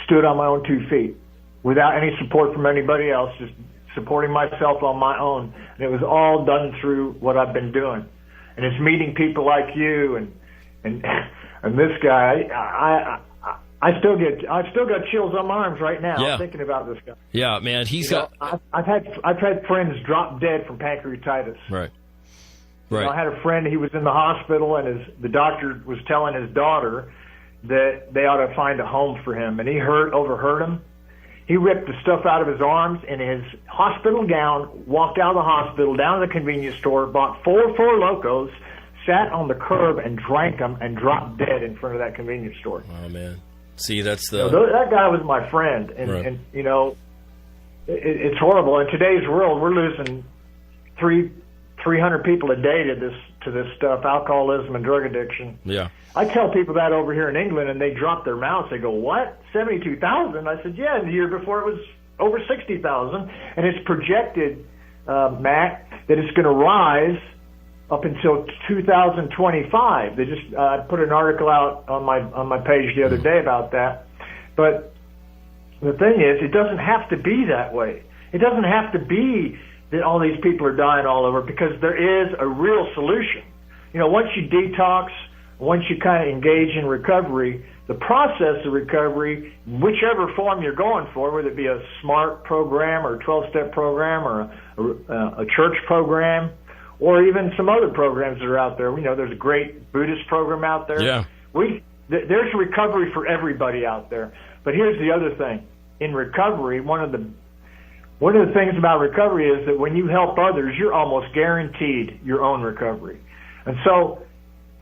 stood on my own 2 feet without any support from anybody else, just supporting myself on my own. And it was all done through what I've been doing. And it's meeting people like you and this guy. I've still got chills on my arms right now thinking about this guy. Yeah, man, I've had friends drop dead from pancreatitis. Right. You know, I had a friend, he was in the hospital, and the doctor was telling his daughter that they ought to find a home for him, and he overheard him. He ripped the stuff out of his arms in his hospital gown, walked out of the hospital, down to the convenience store, bought 4 Locos, sat on the curb and drank them, and dropped dead in front of that convenience store. Oh, man. See, that's that guy was my friend, and you know, it's horrible. In today's world, we're losing 300 people a day to this stuff, alcoholism and drug addiction. Yeah. I tell people that over here in England, and they drop their mouths. They go, "What? 72,000?" I said, "Yeah, the year before it was over 60,000, and it's projected, Matt, that it's going to rise up until 2025. They just put an article out on my page the other day about that. But the thing is, it doesn't have to be that way. It doesn't have to be that all these people are dying all over, because there is a real solution. You know, once you detox, once you kind of engage in recovery, the process of recovery, whichever form you're going for, whether it be a SMART program or a 12-step program or a church program, or even some other programs that are out there. There's a great Buddhist program out there. Yeah. There's recovery for everybody out there. But here's the other thing. In recovery, one of the things about recovery is that when you help others, you're almost guaranteed your own recovery. And so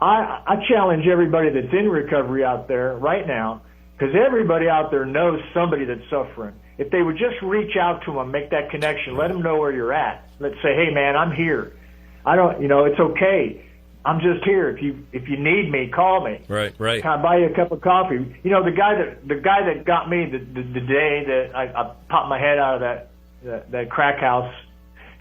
I challenge everybody that's in recovery out there right now, because everybody out there knows somebody that's suffering. If they would just reach out to them, make that connection, let them know where you're at. Let's say, hey, man, I'm here. It's okay. I'm just here. If you need me, call me. Right. Can I buy you a cup of coffee? The guy that got me the day that I popped my head out of that crack house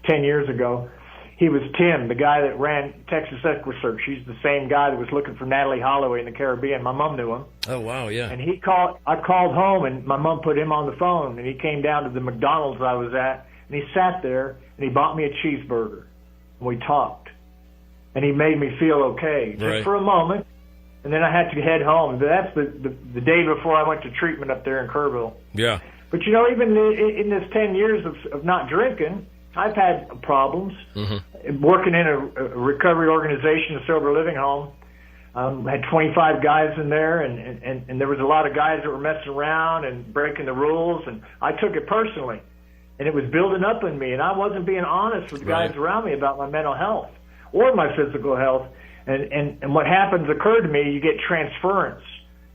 10 years ago, he was Tim, the guy that ran Texas EquuSearch. He's the same guy that was looking for Natalie Holloway in the Caribbean. My mom knew him. Oh, wow, yeah. And I called home, and my mom put him on the phone, and he came down to the McDonald's I was at, and he sat there, and he bought me a cheeseburger, and we talked. And he made me feel okay, just for a moment, and then I had to head home. That's the day before I went to treatment up there in Kerrville. Yeah. But, even in this 10 years of not drinking, I've had problems. Mm-hmm. Working in a recovery organization, a sober living home, had 25 guys in there, and there was a lot of guys that were messing around and breaking the rules, and I took it personally. And it was building up in me, and I wasn't being honest with the guys around me about my mental health or my physical health. And what happens occurred to me, you get transference.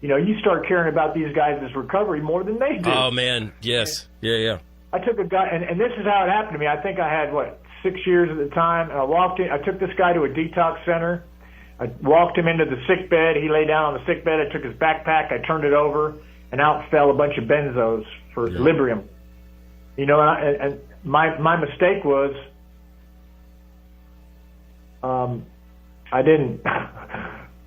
You start caring about these guys' recovery more than they do. Oh, man, yes. Yeah. I took a guy, and this is how it happened to me. I think I had, 6 years at the time, and I took this guy to a detox center. I walked him into the sick bed. He lay down on the sick bed. I took his backpack. I turned it over, and out fell a bunch of benzos for Librium. And my mistake was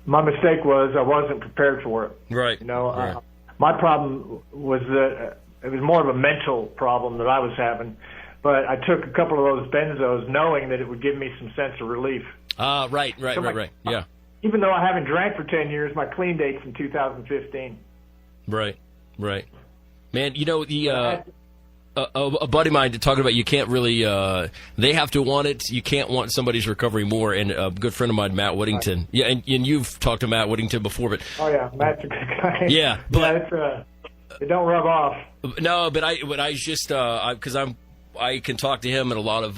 my mistake was I wasn't prepared for it. Right. My problem was that it was more of a mental problem that I was having, but I took a couple of those benzos knowing that it would give me some sense of relief. Right. Yeah. Even though I haven't drank for 10 years, my clean date's in 2015. Right. Man, a buddy of mine talking about you can't really, they have to want it. You can't want somebody's recovery more. And a good friend of mine, Matt Whittington. Right. Yeah, and you've talked to Matt Whittington before, but. Oh yeah, Matt's a good guy. Yeah, but it don't rub off. No, but I just because I can talk to him in a lot of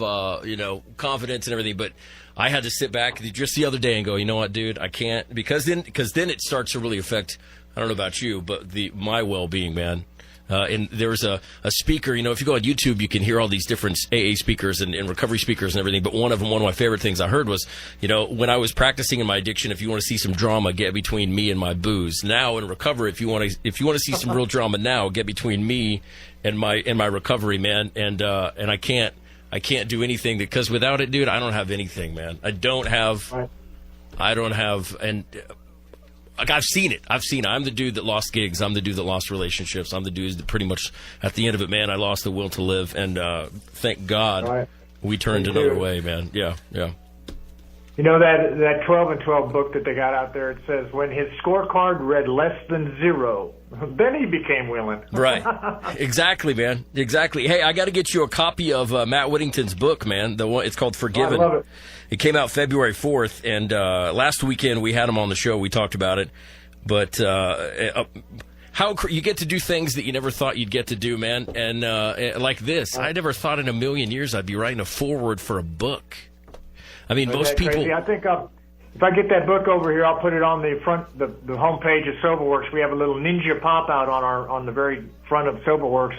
confidence and everything, but I had to sit back just the other day and go, you know what, dude, I can't because then it starts to really affect. I don't know about you, but my well-being, man. And there's a speaker, if you go on YouTube, you can hear all these different AA speakers and recovery speakers and everything. But one of my favorite things I heard was, when I was practicing in my addiction, if you want to see some drama, get between me and my booze. Now in recovery, if you want to see some real drama now, get between me and my recovery, man. And I can't do anything because without it, dude, I don't have anything, man. I don't have. And like I've seen it. I'm the dude that lost gigs. I'm the dude that lost relationships. I'm the dude that pretty much at the end of it, man, I lost the will to live. And thank God we turned another way, man. Yeah. That 12 and 12 book that they got out there, it says, when his scorecard read less than 0, then he became willing. Right. Exactly, man. Exactly. Hey, I got to get you a copy of Matt Whittington's book, man. It's called Forgiven. I love it. It came out February 4th, and last weekend we had him on the show. We talked about it. But how you get to do things that you never thought you'd get to do, man. And like this, I never thought in a million years I'd be writing a foreword for a book. I mean, most people. Crazy? I think if I get that book over here, I'll put it on the front, the homepage of SoberWorks. We have a little ninja pop out on the very front of SoberWorks,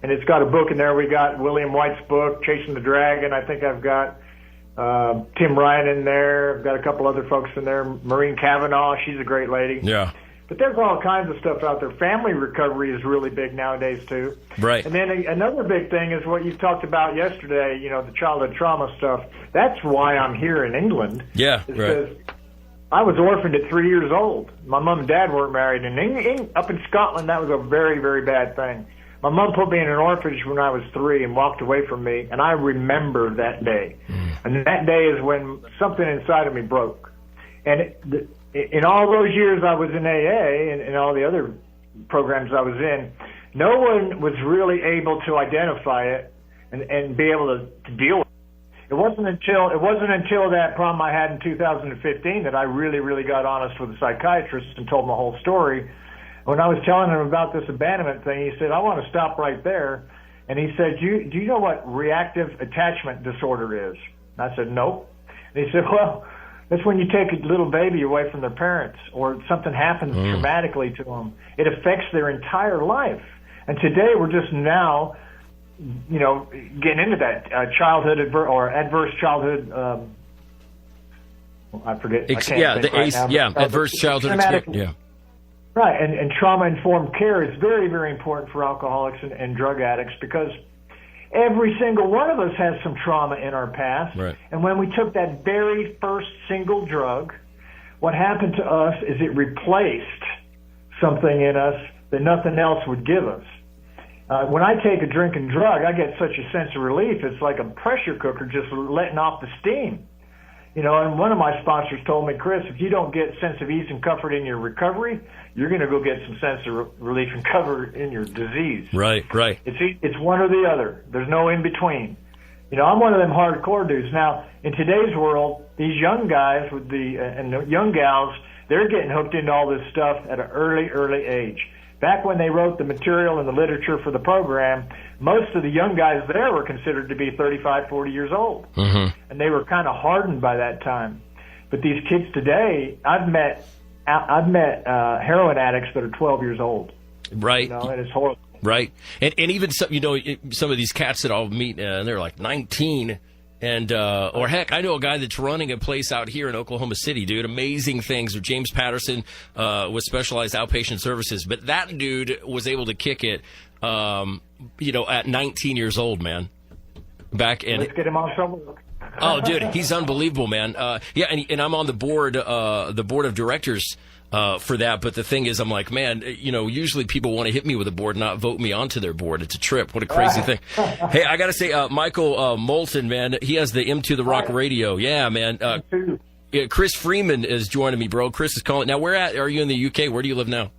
and it's got a book in there. We got William White's book, Chasing the Dragon. I think I've got Tim Ryan in there. I've got a couple other folks in there. Maureen Cavanaugh, she's a great lady. Yeah. But there's all kinds of stuff out there. Family recovery is really big nowadays, too. Right. And then another big thing is what you talked about yesterday, the childhood trauma stuff. That's why I'm here in England. Yeah, because I was orphaned at 3 years old. My mom and dad weren't married. And up in Scotland, that was a very, very bad thing. My mom put me in an orphanage when I was 3 and walked away from me, and I remember that day. And that day is when something inside of me broke. And in all those years I was in AA and all the other programs I was in, no one was really able to identify it and be able to deal with it. It wasn't until that problem I had in 2015 that I really got honest with the psychiatrist and told him the whole story. When I was telling him about this abandonment thing, he said, "I want to stop right there." And he said, "Do you know what reactive attachment disorder is?" And I said, "Nope." And he said, "Well, that's when you take a little baby away from their parents, or something happens traumatically to them. It affects their entire life." And today we're just now, getting into that adverse childhood. I forget. Adverse childhood experience. Yeah. Right, and trauma-informed care is very, very important for alcoholics and drug addicts, because every single one of us has some trauma in our past. Right. And when we took that very first single drug, what happened to us is it replaced something in us that nothing else would give us. When I take a drinking drug, I get such a sense of relief. It's like a pressure cooker just letting off the steam. And one of my sponsors told me, "Chris, if you don't get sense of ease and comfort in your recovery, you're going to go get some sense of relief and comfort in your disease." Right. It's one or the other. There's no in between. I'm one of them hardcore dudes. Now, in today's world, these young guys and the young gals, they're getting hooked into all this stuff at an early age. Back when they wrote the material and the literature for the program, most of the young guys there were considered to be 35, 40 years old. Mm-hmm. And they were kind of hardened by that time. But these kids today, I've met heroin addicts that are 12 years old. Right. And it's horrible. Right. And even some of these cats that I'll meet, and they're like 19. And, or heck, I know a guy that's running a place out here in Oklahoma City, dude. Amazing things. James Patterson, with Specialized Outpatient Services. But that dude was able to kick it, at 19 years old, man. Let's get him on somewhere. Oh, dude, he's unbelievable, man. And I'm on the board of directors, for that. But the thing is, I'm like, man, usually people want to hit me with a board, not vote me onto their board. It's a trip. What a crazy thing. Hey, I got to say, Michael Moulton, man, he has the M to the Rock radio. Yeah, man. Chris Freeman is joining me, bro. Chris is calling. Now, where are you in the UK? Where do you live now?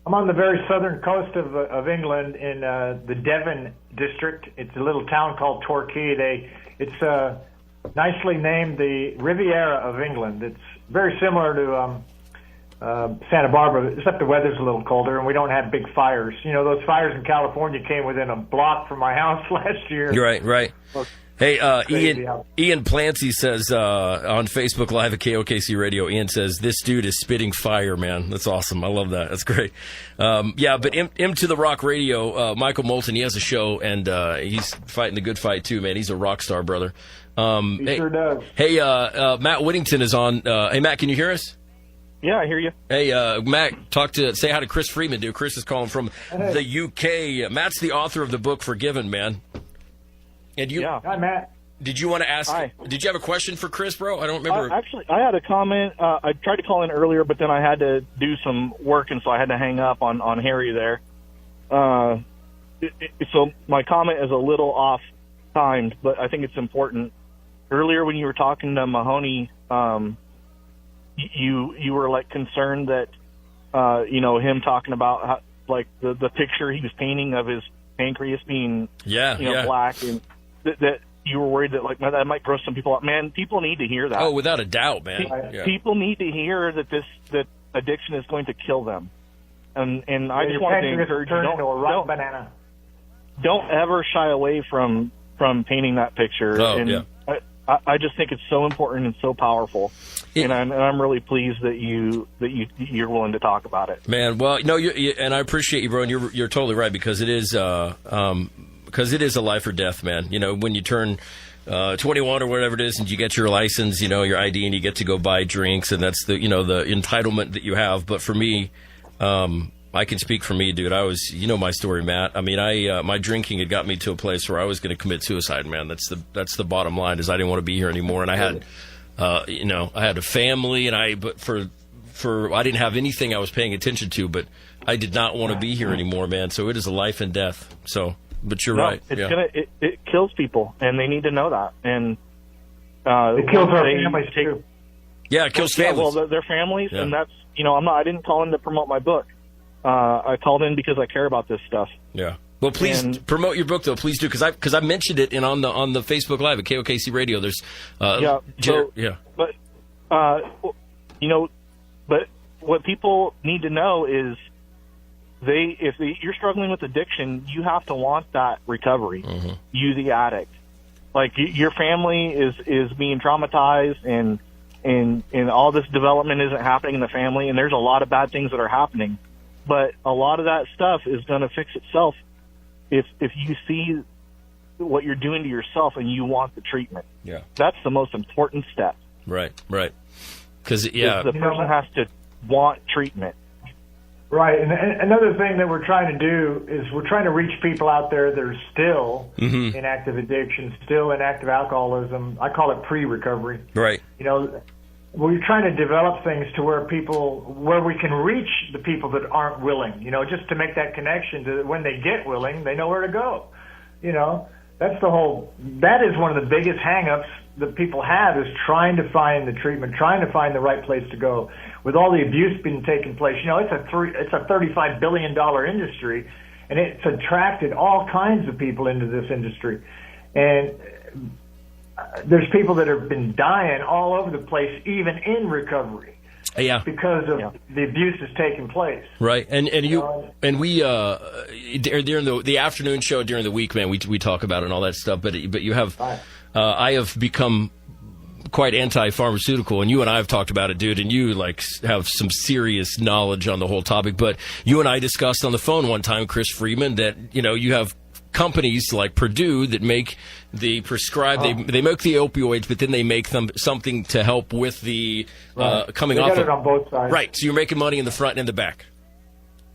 I'm on the very southern coast of England in the Devon district. It's a little town called Torquay. It's nicely named the Riviera of England. It's very similar to Santa Barbara, except the weather's a little colder and we don't have big fires. Those fires in California came within a block from my house last year. Right. Hey, Ian Plancy says on Facebook Live at KOKC Radio, Ian says, "This dude is spitting fire, man." That's awesome. I love that. That's great. But M to the Rock Radio, Michael Moulton, he has a show, and he's fighting the good fight, too, man. He's a rock star, brother. He sure does. Hey, Matt Whittington is on. Hey, Matt, can you hear us? Yeah, I hear you. Hey, Matt, say hi to Chris Freeman, dude. Chris is calling from the UK. Matt's the author of the book Forgiven, man. And Hi, Matt. Did you want to ask? Hi. Did you have a question for Chris, bro? I don't remember. Actually, I had a comment. I tried to call in earlier, but then I had to do some work, and so I had to hang up on Harry there. So my comment is a little off-timed, but I think it's important. Earlier when you were talking to Mahoney, you were like concerned that him talking about how, like the picture he was painting of his pancreas being black, and that you were worried that like that might gross some people out. Man, people need to hear that. Oh, without a doubt, man. People need to hear that addiction is going to kill them. And I just want to encourage you, don't ever shy away from painting that picture. I just think it's so important and so powerful, and I'm really pleased that you're willing to talk about it, man. Well, no, and I appreciate you, bro. And you're totally right, because it is a life or death, man. When you turn 21 or whatever it is, and you get your license, your ID, and you get to go buy drinks, and that's the the entitlement that you have. But for me, I can speak for me, dude. I was, my story, Matt. I mean, my drinking had got me to a place where I was going to commit suicide, man. That's the bottom line, is I didn't want to be here anymore. And I had, I had a family, and I didn't have anything I was paying attention to, but I did not want to be here anymore, man. So it is a life and death. So, but you're right. It kills people, and they need to know that. And it kills our families too. Yeah, it kills families. Well, their families, and that's I didn't call in to promote my book. I called in because I care about this stuff. Yeah. Well, please promote your book, though. Please do, because I mentioned it on the Facebook Live at KOKC Radio. There's But but what people need to know is if you're struggling with addiction, you have to want that recovery. Mm-hmm. You, the addict, like your family is being traumatized, and all this development isn't happening in the family, and there's a lot of bad things that are happening. But a lot of that stuff is going to fix itself if you see what you're doing to yourself and you want the treatment. Yeah, that's the most important step. Right. Because the person has to want treatment. Right, and another thing that we're trying to do is we're trying to reach people out there that are still in active addiction, still in active alcoholism. I call it pre-recovery. Right. We're trying to develop things to where we can reach the people that aren't willing, just to make that connection to when they get willing, they know where to go. That is one of the biggest hang-ups that people have, is trying to find the treatment, trying to find the right place to go. With all the abuse being taking place, it's a $35 billion industry, and it's attracted all kinds of people into this industry. And there's people that have been dying all over the place, even in recovery. Yeah, because of the abuse that's taking place. Right, and we during the afternoon show during the week, man, we talk about it and all that stuff. But you have, I have become quite anti-pharmaceutical, and you and I have talked about it, dude. And you have some serious knowledge on the whole topic. But you and I discussed on the phone one time, Chris Freeman, that you have companies like Purdue that make the prescribed, they make the opioids, but then they make them something to help with the coming off. They got it on both sides. Right, so you're making money in the front and in the back.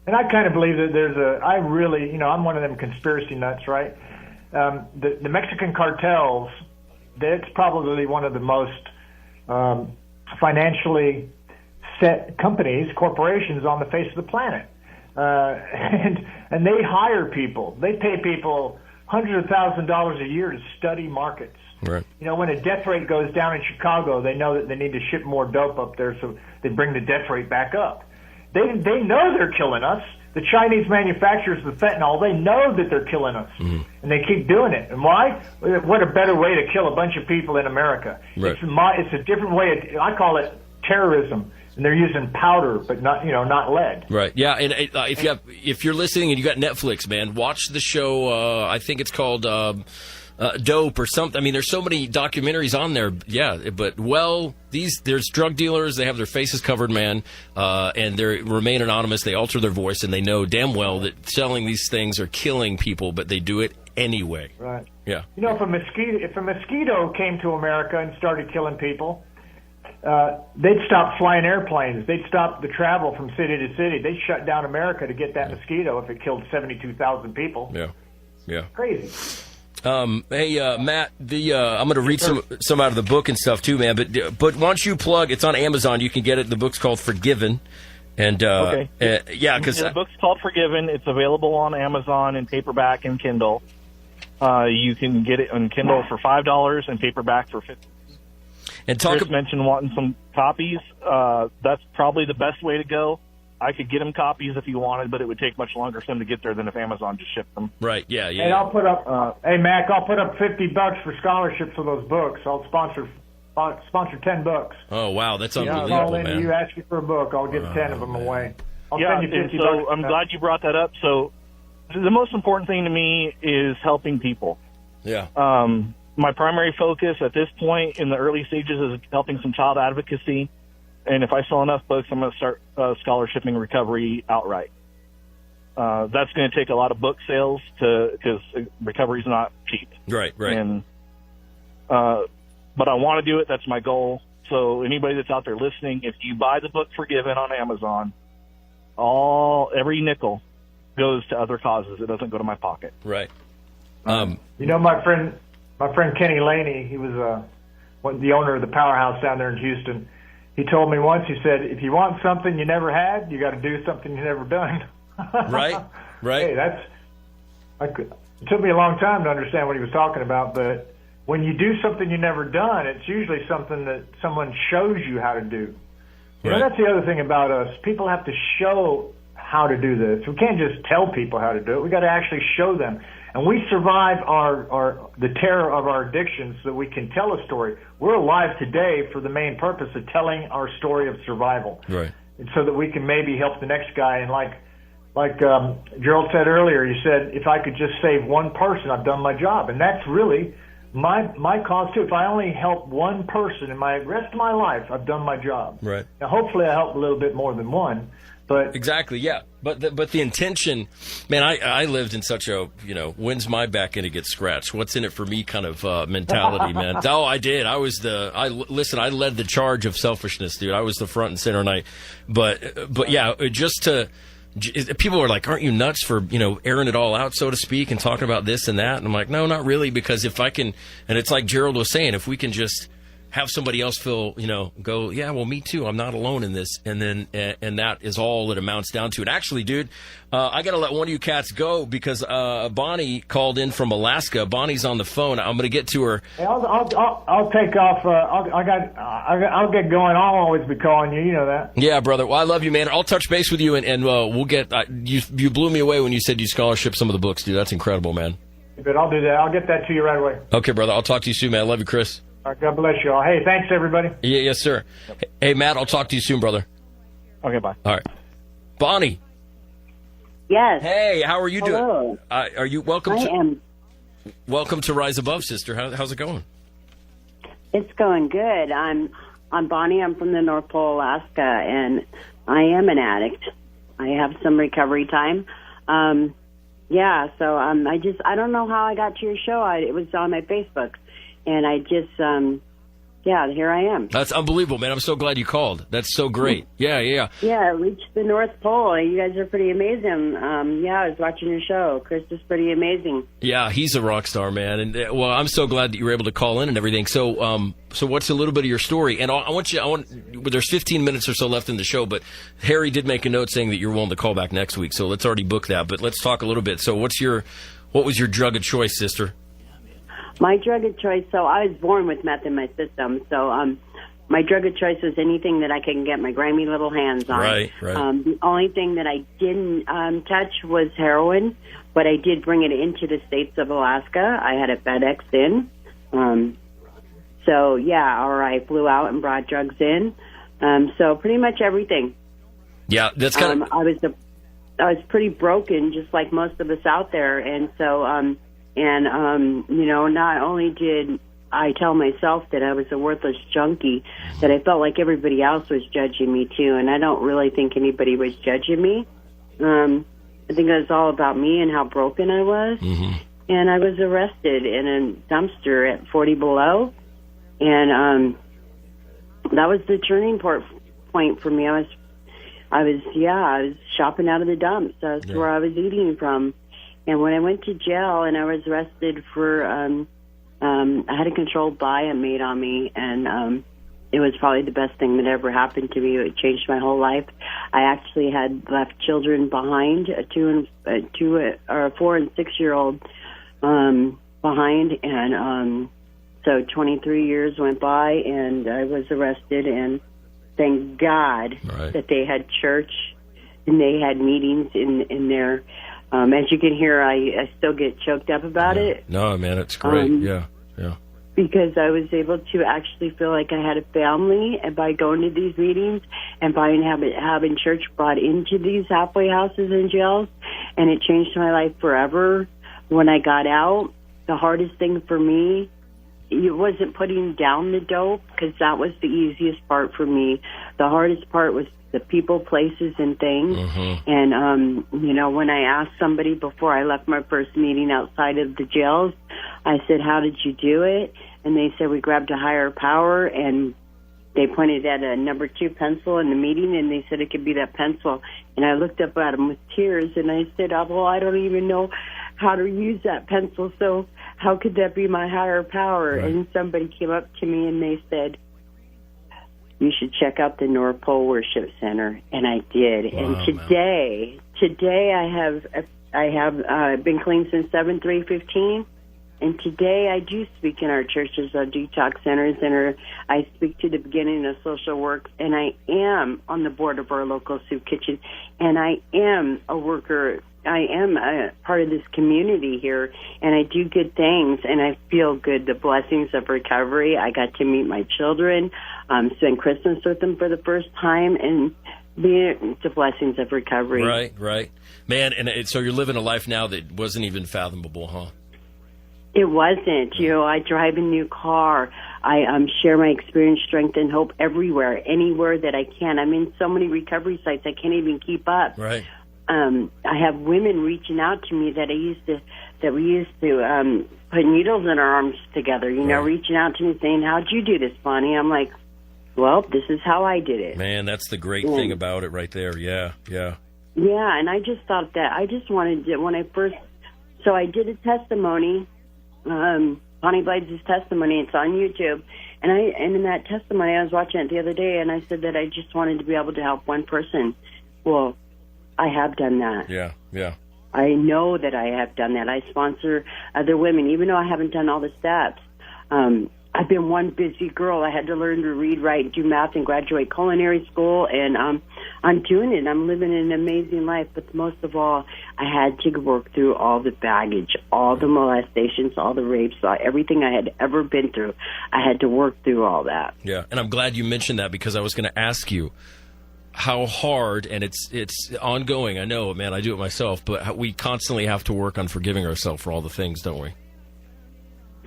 And I kind of believe that I'm one of them conspiracy nuts, right? The Mexican cartels, that's probably one of the most financially set corporations on the face of the planet. And they hire people. They pay people hundreds of thousands of dollars a year to study markets. Right. When a death rate goes down in Chicago, they know that they need to ship more dope up there, so they bring the death rate back up. They know they're killing us. The Chinese manufacturers of fentanyl, they know that they're killing us, and they keep doing it. And why? What a better way to kill a bunch of people in America. Right. It's a different way. I call it terrorism. And they're using powder, but not lead. Right. Yeah. And if you're listening and you got Netflix, man, watch the show. I think it's called Dope or something. I mean, there's so many documentaries on there. Yeah. But there's drug dealers. They have their faces covered, man, and they remain anonymous. They alter their voice, and they know damn well that selling these things are killing people, but they do it anyway. Right. Yeah. If a mosquito came to America and started killing people, they'd stop flying airplanes. They'd stop the travel from city to city. They'd shut down America to get that mosquito if it killed 72,000 people. Yeah. Crazy. Hey, Matt, I'm going to read some out of the book and stuff too, man. But why don't you plug? It's on Amazon. You can get it. The book's called Forgiven. And okay. Because the book's called Forgiven. It's available on Amazon in paperback and Kindle. You can get it on Kindle for $5 and paperback for $50. And Chris mentioned wanting some copies. That's probably the best way to go. I could get him copies if he wanted, but it would take much longer for him to get there than if Amazon just shipped them. Right? Yeah. And I'll put up. Hey, Mac, I'll put up $50 for scholarships for those books. I'll sponsor 10 books. Oh wow, that's unbelievable, man. You ask me for a book, I'll get 10 of them away. I'll send you $50. So I'm glad you brought that up. So the most important thing to me is helping people. Yeah. My primary focus at this point in the early stages is helping some child advocacy. And if I sell enough books, I'm going to start scholarshiping recovery outright. That's going to take a lot of book sales because recovery is not cheap. Right. And, but I want to do it. That's my goal. So anybody that's out there listening, if you buy the book Forgiven on Amazon, every nickel goes to other causes. It doesn't go to my pocket. Right. My friend Kenny Laney, he was the owner of the Powerhouse down there in Houston. He told me once, he said, if you want something you never had, you got to do something you never done. Right. Hey, it took me a long time to understand what he was talking about, but when you do something you never done, it's usually something that someone shows you how to do. That's the other thing about us. People have to show how to do this. We can't just tell people how to do it. We got to actually show them. And we survive the terror of our addiction so that we can tell a story. We're alive today for the main purpose of telling our story of survival. Right. And so that we can maybe help the next guy. And like Gerald said earlier, he said, if I could just save one person, I've done my job. And that's really my cause too. If I only help one person in the rest of my life, I've done my job. Right. Now, hopefully I help a little bit more than one. But exactly, yeah. But the intention, man, I lived in such a, when's my back going to get scratched? What's in it for me kind of mentality, man. Oh, I did. I led the charge of selfishness, dude. I was the front and center night. But yeah, people are like, aren't you nuts for, airing it all out, so to speak, and talking about this and that? And I'm like, no, not really, because if I can, and it's like Gerald was saying, if we can just have somebody else feel, go, yeah, well, me too. I'm not alone in this. And then, and that is all it amounts down to. And actually, dude, I got to let one of you cats go because Bonnie called in from Alaska. Bonnie's on the phone. I'm going to get to her. Hey, I'll take off. I'll get going. I'll always be calling you. You know that. Yeah, brother. Well, I love you, man. I'll touch base with you, and we'll get. You blew me away when you said you scholarship some of the books, dude. That's incredible, man. But I'll do that. I'll get that to you right away. Okay, brother. I'll talk to you soon, man. I love you, Chris. All right, God bless you all. Hey, thanks, everybody. Yeah, yes, sir. Hey, Matt, I'll talk to you soon, brother. Okay, bye. All right. Bonnie. Yes. Hey, how are you Hello. doing? Are you welcome? I am. Welcome to Rise Above, sister. How's it going? It's going good. I'm Bonnie. I'm from the North Pole, Alaska, and I am an addict. I have some recovery time. Yeah, so I don't know how I got to your show. It was on my Facebook. And I just, here I am. That's unbelievable, man. I'm so glad you called. That's so great. Yeah. Yeah, I reached the North Pole. You guys are pretty amazing. I was watching your show. Chris is pretty amazing. Yeah, he's a rock star, man. And well, I'm so glad that you were able to call in and everything. So, so what's a little bit of your story? And there's 15 minutes or so left in the show, but Harry did make a note saying that you're willing to call back next week. So let's already book that. But let's talk a little bit. So what was your drug of choice, sister? My drug of choice, so I was born with meth in my system, so my drug of choice was anything that I can get my grimy little hands on. Right. The only thing that I didn't touch was heroin, but I did bring it into the states of Alaska. I had it FedExed in. I flew out and brought drugs in. So pretty much everything. Yeah, that's kind of... I was pretty broken, just like most of us out there, and so... not only did I tell myself that I was a worthless junkie, that I felt like everybody else was judging me too, and I don't really think anybody was judging me. I think it was all about me and how broken I was. Mm-hmm. And I was arrested in a dumpster at 40 Below, and that was the turning point for me. I was shopping out of the dumps. That's where I was eating from. And when I went to jail and I was arrested for, I had a controlled buy made on me, and it was probably the best thing that ever happened to me. It changed my whole life. I actually had left children behind, a 4 and 6 year old behind, and so 23 years went by, and I was arrested. And thank God that they had church and they had meetings in their. As you can hear, I still get choked up about it. No, man, it's great. Yeah. Because I was able to actually feel like I had a family, and by going to these meetings and by having church brought into these halfway houses and jails, and it changed my life forever. When I got out, the hardest thing for me, it wasn't putting down the dope, because that was the easiest part for me. The hardest part was the people, places, and things. Mm-hmm. And, when I asked somebody before I left my first meeting outside of the jails, I said, how did you do it? And they said, we grabbed a higher power, and they pointed at a number 2 pencil in the meeting, and they said it could be that pencil. And I looked up at them with tears, and I said, well, I don't even know how to use that pencil, so how could that be my higher power? Right. And somebody came up to me, and they said, you should check out the North Pole Worship Center, and I did. Wow, and today I have been clean since 7/3/15, And today I do speak in our churches, our detox centers, and I speak to the beginning of social work, and I am on the board of our local soup kitchen, and I am a worker. I am a part of this community here, and I do good things, and I feel good. The blessings of recovery. I got to meet my children, spend Christmas with them for the first time, and the blessings of recovery. Right. Man, and so you're living a life now that wasn't even fathomable, huh? It wasn't. I drive a new car. I share my experience, strength, and hope everywhere, anywhere that I can. I'm in so many recovery sites I can't even keep up. Right. I have women reaching out to me that we used to put needles in our arms together. Right. Reaching out to me saying, "How'd you do this, Bonnie?" I'm like, "Well, this is how I did it." Man, that's the great thing about it, right there. Yeah. Yeah, and I just thought that I just wanted to so I did a testimony. Bonnie Blades' testimony. It's on YouTube, and in that testimony, I was watching it the other day, and I said that I just wanted to be able to help one person. Well, I have done that. Yeah. I know that I have done that. I sponsor other women, even though I haven't done all the steps. I've been one busy girl. I had to learn to read, write, do math, and graduate culinary school, and I'm doing it. I'm living an amazing life, but most of all, I had to work through all the baggage, all the molestations, all the rapes, everything I had ever been through. I had to work through all that. Yeah, and I'm glad you mentioned that because I was going to ask you how hard, and it's ongoing. I know, man, I do it myself, but we constantly have to work on forgiving ourselves for all the things, don't we?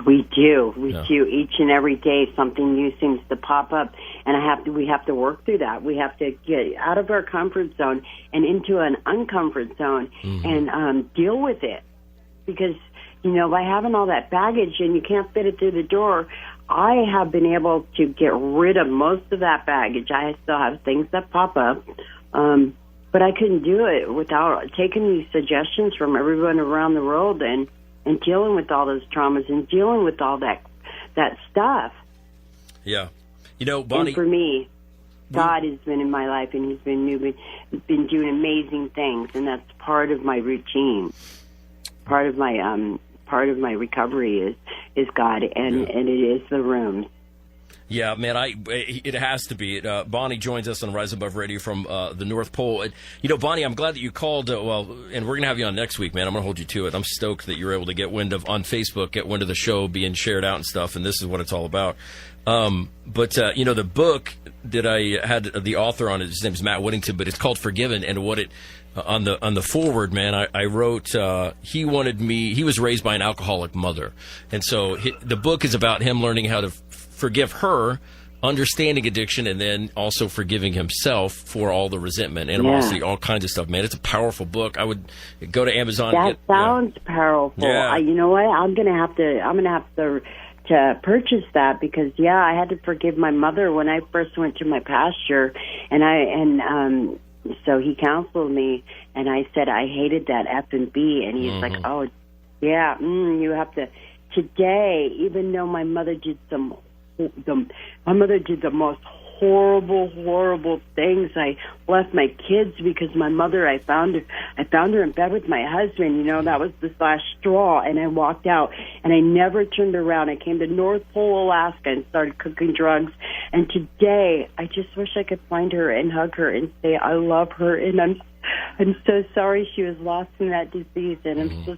We do. We do. Each and every day something new seems to pop up, and we have to work through that. We have to get out of our comfort zone and into an uncomfort zone and deal with it. Because, by having all that baggage and you can't fit it through the door, I have been able to get rid of most of that baggage. I still have things that pop up, but I couldn't do it without taking these suggestions from everyone around the world and dealing with all those traumas and dealing with all that stuff. Yeah. Bonnie... And for me, God has been in my life, and He's been doing amazing things, and that's part of my routine. Part of my recovery is God, and it is the rooms. Yeah, man, it has to be. Bonnie joins us on Rise Above Radio from the North Pole. Bonnie, I'm glad that you called. And we're going to have you on next week, man. I'm going to hold you to it. I'm stoked that you're able to get wind of the show being shared out and stuff, and this is what it's all about. But the book that I had the author on, his name is Matt Whittington, but it's called Forgiven, and what it... on the forward, man, I wrote, he was raised by an alcoholic mother. And so the book is about him learning how to forgive her, understanding addiction, and then also forgiving himself for all the resentment, animosity, all kinds of stuff, man. It's a powerful book. I would go to Amazon. That sounds powerful. Yeah. You know what? I'm going to have to purchase that because I had to forgive my mother when I first went to my pastor, so he counseled me, and I said I hated that F&B, and he's like, "Oh, yeah, you have to." Today, even though my mother did the most horrible things. I left my kids because my mother. I found her in bed with my husband. That was the last straw, and I walked out, and I never turned around. I came to North Pole, Alaska, and started cooking drugs. And today, I just wish I could find her and hug her and say I love her, and I'm so sorry she was lost in that disease, and I'm so.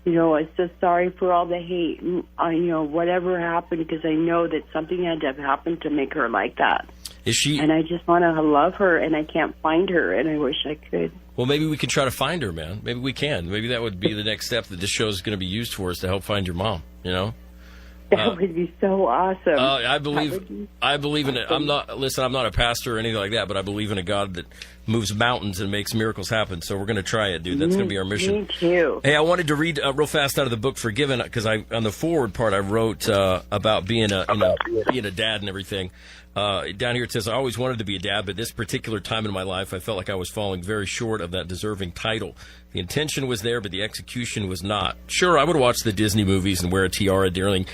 I'm so sorry for all the hate, whatever happened, because I know that something had to have happened to make her like that. Is she? And I just want to love her, and I can't find her, and I wish I could. Well, maybe we can try to find her, man. Maybe we can. Maybe that would be the next step that this show is going to be used for, is to help find your mom, That would be so awesome. I believe in it. I'm not a pastor or anything like that, but I believe in a God that moves mountains and makes miracles happen. So we're going to try it, dude. That's going to be our mission. Me too. Hey, I wanted to read real fast out of the book Forgiven, because on the forward part I wrote about being a dad and everything. Down here it says, I always wanted to be a dad, but this particular time in my life, I felt like I was falling very short of that deserving title. The intention was there, but the execution was not. Sure, I would watch the Disney movies and wear a tiara during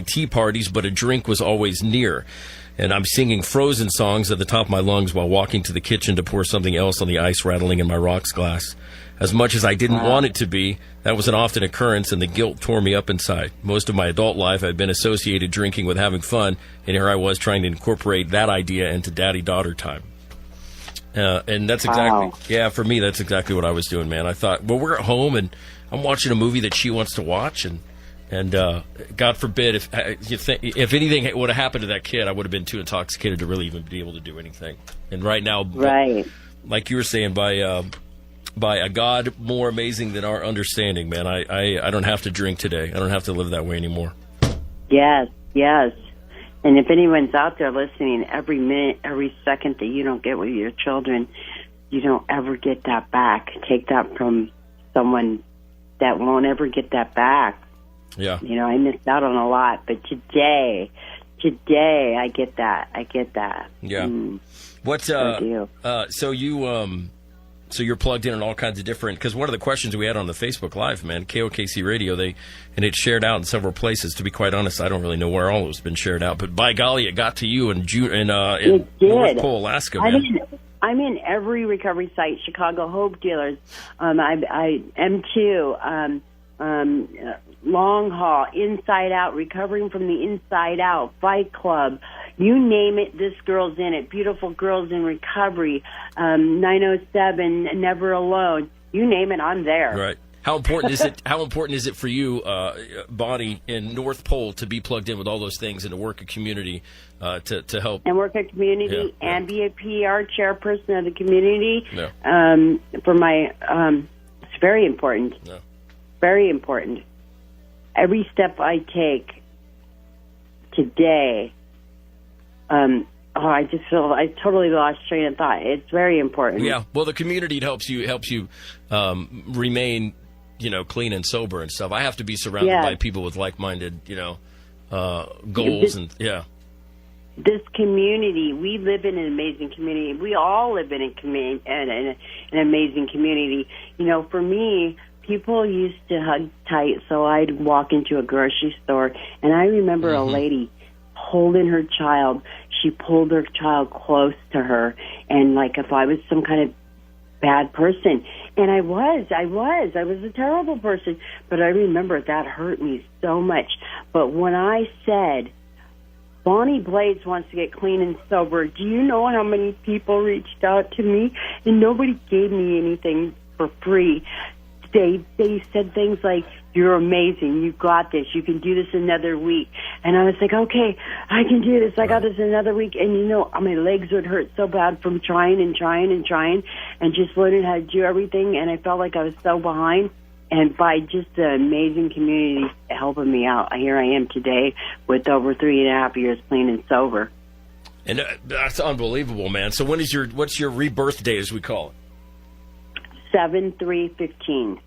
tea parties, but a drink was always near. and I'm singing Frozen songs at the top of my lungs while walking to the kitchen to pour something else on the ice rattling in my rocks glass. As much as I didn't want it to be, that was an often occurrence, and the guilt tore me up inside. Most of my adult life, I've been associated drinking with having fun, and here I was trying to incorporate that idea into daddy-daughter time. And that's exactly, for me, that's exactly what I was doing, man. I thought, well, we're at home, and I'm watching a movie that she wants to watch, and God forbid, if anything would have happened to that kid, I would have been too intoxicated to really even be able to do anything. And right now, like you were saying, by a God more amazing than our understanding, man, I don't have to drink today. I don't have to live that way anymore. Yes. And if anyone's out there listening, every minute, every second that you don't get with your children, you don't ever get that back. Take that from someone that won't ever get that back. Yeah. You know, I missed out on a lot, but today I get that. Yeah. So you're plugged in on all kinds of different, because one of the questions we had on the Facebook Live, man, KOKC Radio, and it's shared out in several places. To be quite honest, I don't really know where all of it's been shared out, but by golly, it got to you in North Pole, Alaska, man. I'm in every recovery site, Chicago Hope Dealers, I M2, Long Haul, Inside Out, Recovering from the Inside Out, Fight Club. You name it, this girl's in it. Beautiful Girls in Recovery, 907, Never Alone. You name it, I'm there. Right. How important is it? How important is it for you, Bonnie, in North Pole, to be plugged in with all those things and to work a community to help and work a community and be a PR chairperson of the community? Yeah. For my, it's very important. Yeah. Very important. Every step I take today. I just feel I totally lost train of thought. It's very important. Yeah, well, the community helps you remain, clean and sober and stuff. I have to be surrounded by people with like-minded, goals This community, we live in an amazing community. We all live in an amazing community. For me, people used to hug tight, so I'd walk into a grocery store, and I remember a lady holding her child. She pulled her child close to her, and like if I was some kind of bad person, and I was a terrible person, but I remember that hurt me so much. But when I said, Bonnie Blades wants to get clean and sober, do you know how many people reached out to me? And nobody gave me anything for free. They said things like, you're amazing, you got this, you can do this another week. And I was like, okay, I can do this, I got this another week. And my legs would hurt so bad from trying and just learning how to do everything. And I felt like I was so behind. And by just the amazing community helping me out, here I am today with over 3.5 years clean and sober. And that's unbelievable, man. So what's your rebirth day, as we call it? 7/3/15.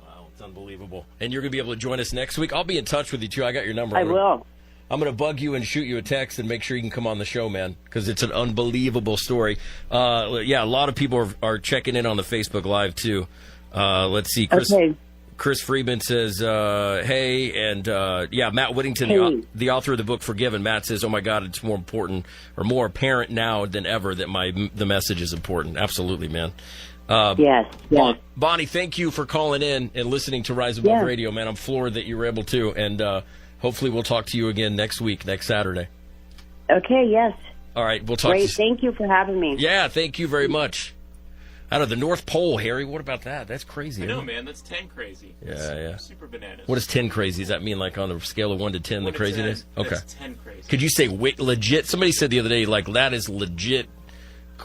Wow, it's unbelievable. And you're going to be able to join us next week. I'll be in touch with you, too. I got your number. I will. I'm going to bug you and shoot you a text and make sure you can come on the show, man, because it's an unbelievable story. A lot of people are checking in on the Facebook Live, too. Let's see. Chris Freeman says, hey, and Matt Whittington, the author of the book Forgiven. Matt says, oh, my God, it's more important or more apparent now than ever that the message is important. Absolutely, man. Yes. Bonnie, thank you for calling in and listening to Rise Above Radio, man. I'm floored that you were able to, and hopefully we'll talk to you again next Saturday. Okay, yes. All right, we'll talk to you. Great, thank you for having me. Yeah, thank you very much. Out of the North Pole, Harry, what about that? That's crazy. I know, man, that's 10 crazy. Yeah. Super bananas. What is 10 crazy? Does that mean like on a scale of 1 to 10, the craziness? 10. Okay. That's 10 crazy. Could you say legit? Somebody said the other day, like, that is legit.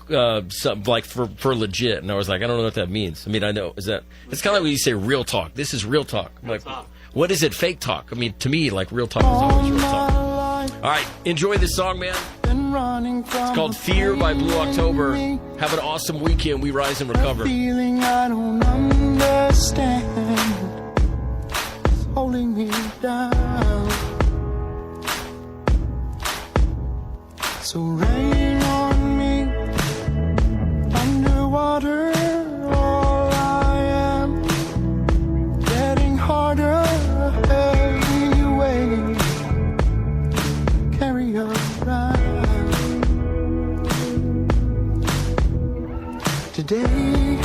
Like for legit, and I was like, I don't know what that means. I mean, I know it's kind of like when you say real talk. This is real talk. Like, what is it? Fake talk? I mean, to me, like real talk is always real talk. All right, enjoy this song, man. It's called "Fear" by Blue October. Have an awesome weekend. We rise and recover. Feeling I don't understand, holding me down. So rain on me, underwater, all I am, getting harder anyway, carry around. Today,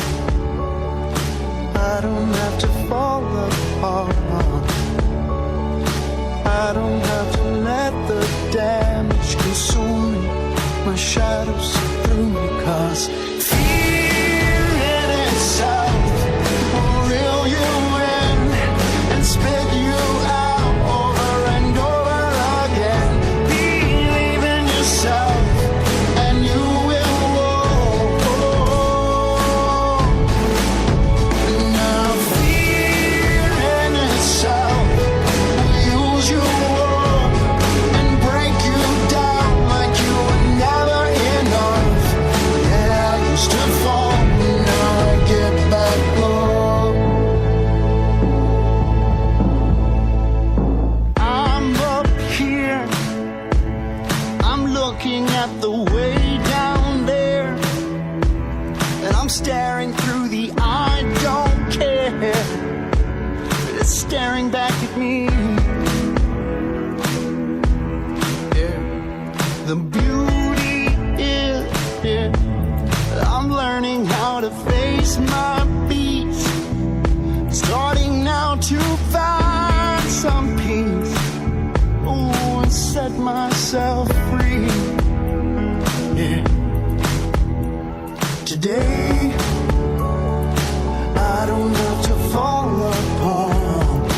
I don't have to fall apart. I don't have to let the damage consume me. My shadows see through me, 'cause fear in itself will reel you in and spit you out over and over again. Believe in yourself and you will walk. Now fear in itself will use you up and break you down like you were never enough. Yeah, I used to fall, now I get back up. I'm up here, I'm looking at the way down there, and I'm staring through the I don't care. It's staring back at me. Yeah. The beauty is, I'm learning how to face my beats, starting now to find some peace. Oh, and set myself free. Yeah. Today, I don't have to fall apart.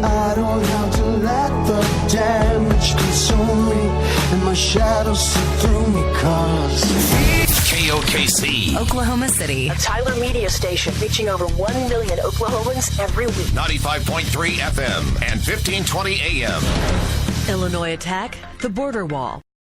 I don't have to let the damage consume me and my shadows see through me, 'cause KOKC, Oklahoma City. a Tyler media station reaching over 1 million Oklahomans every week. 95.3 FM and 1520 AM. Illinois Attack, The Border Wall.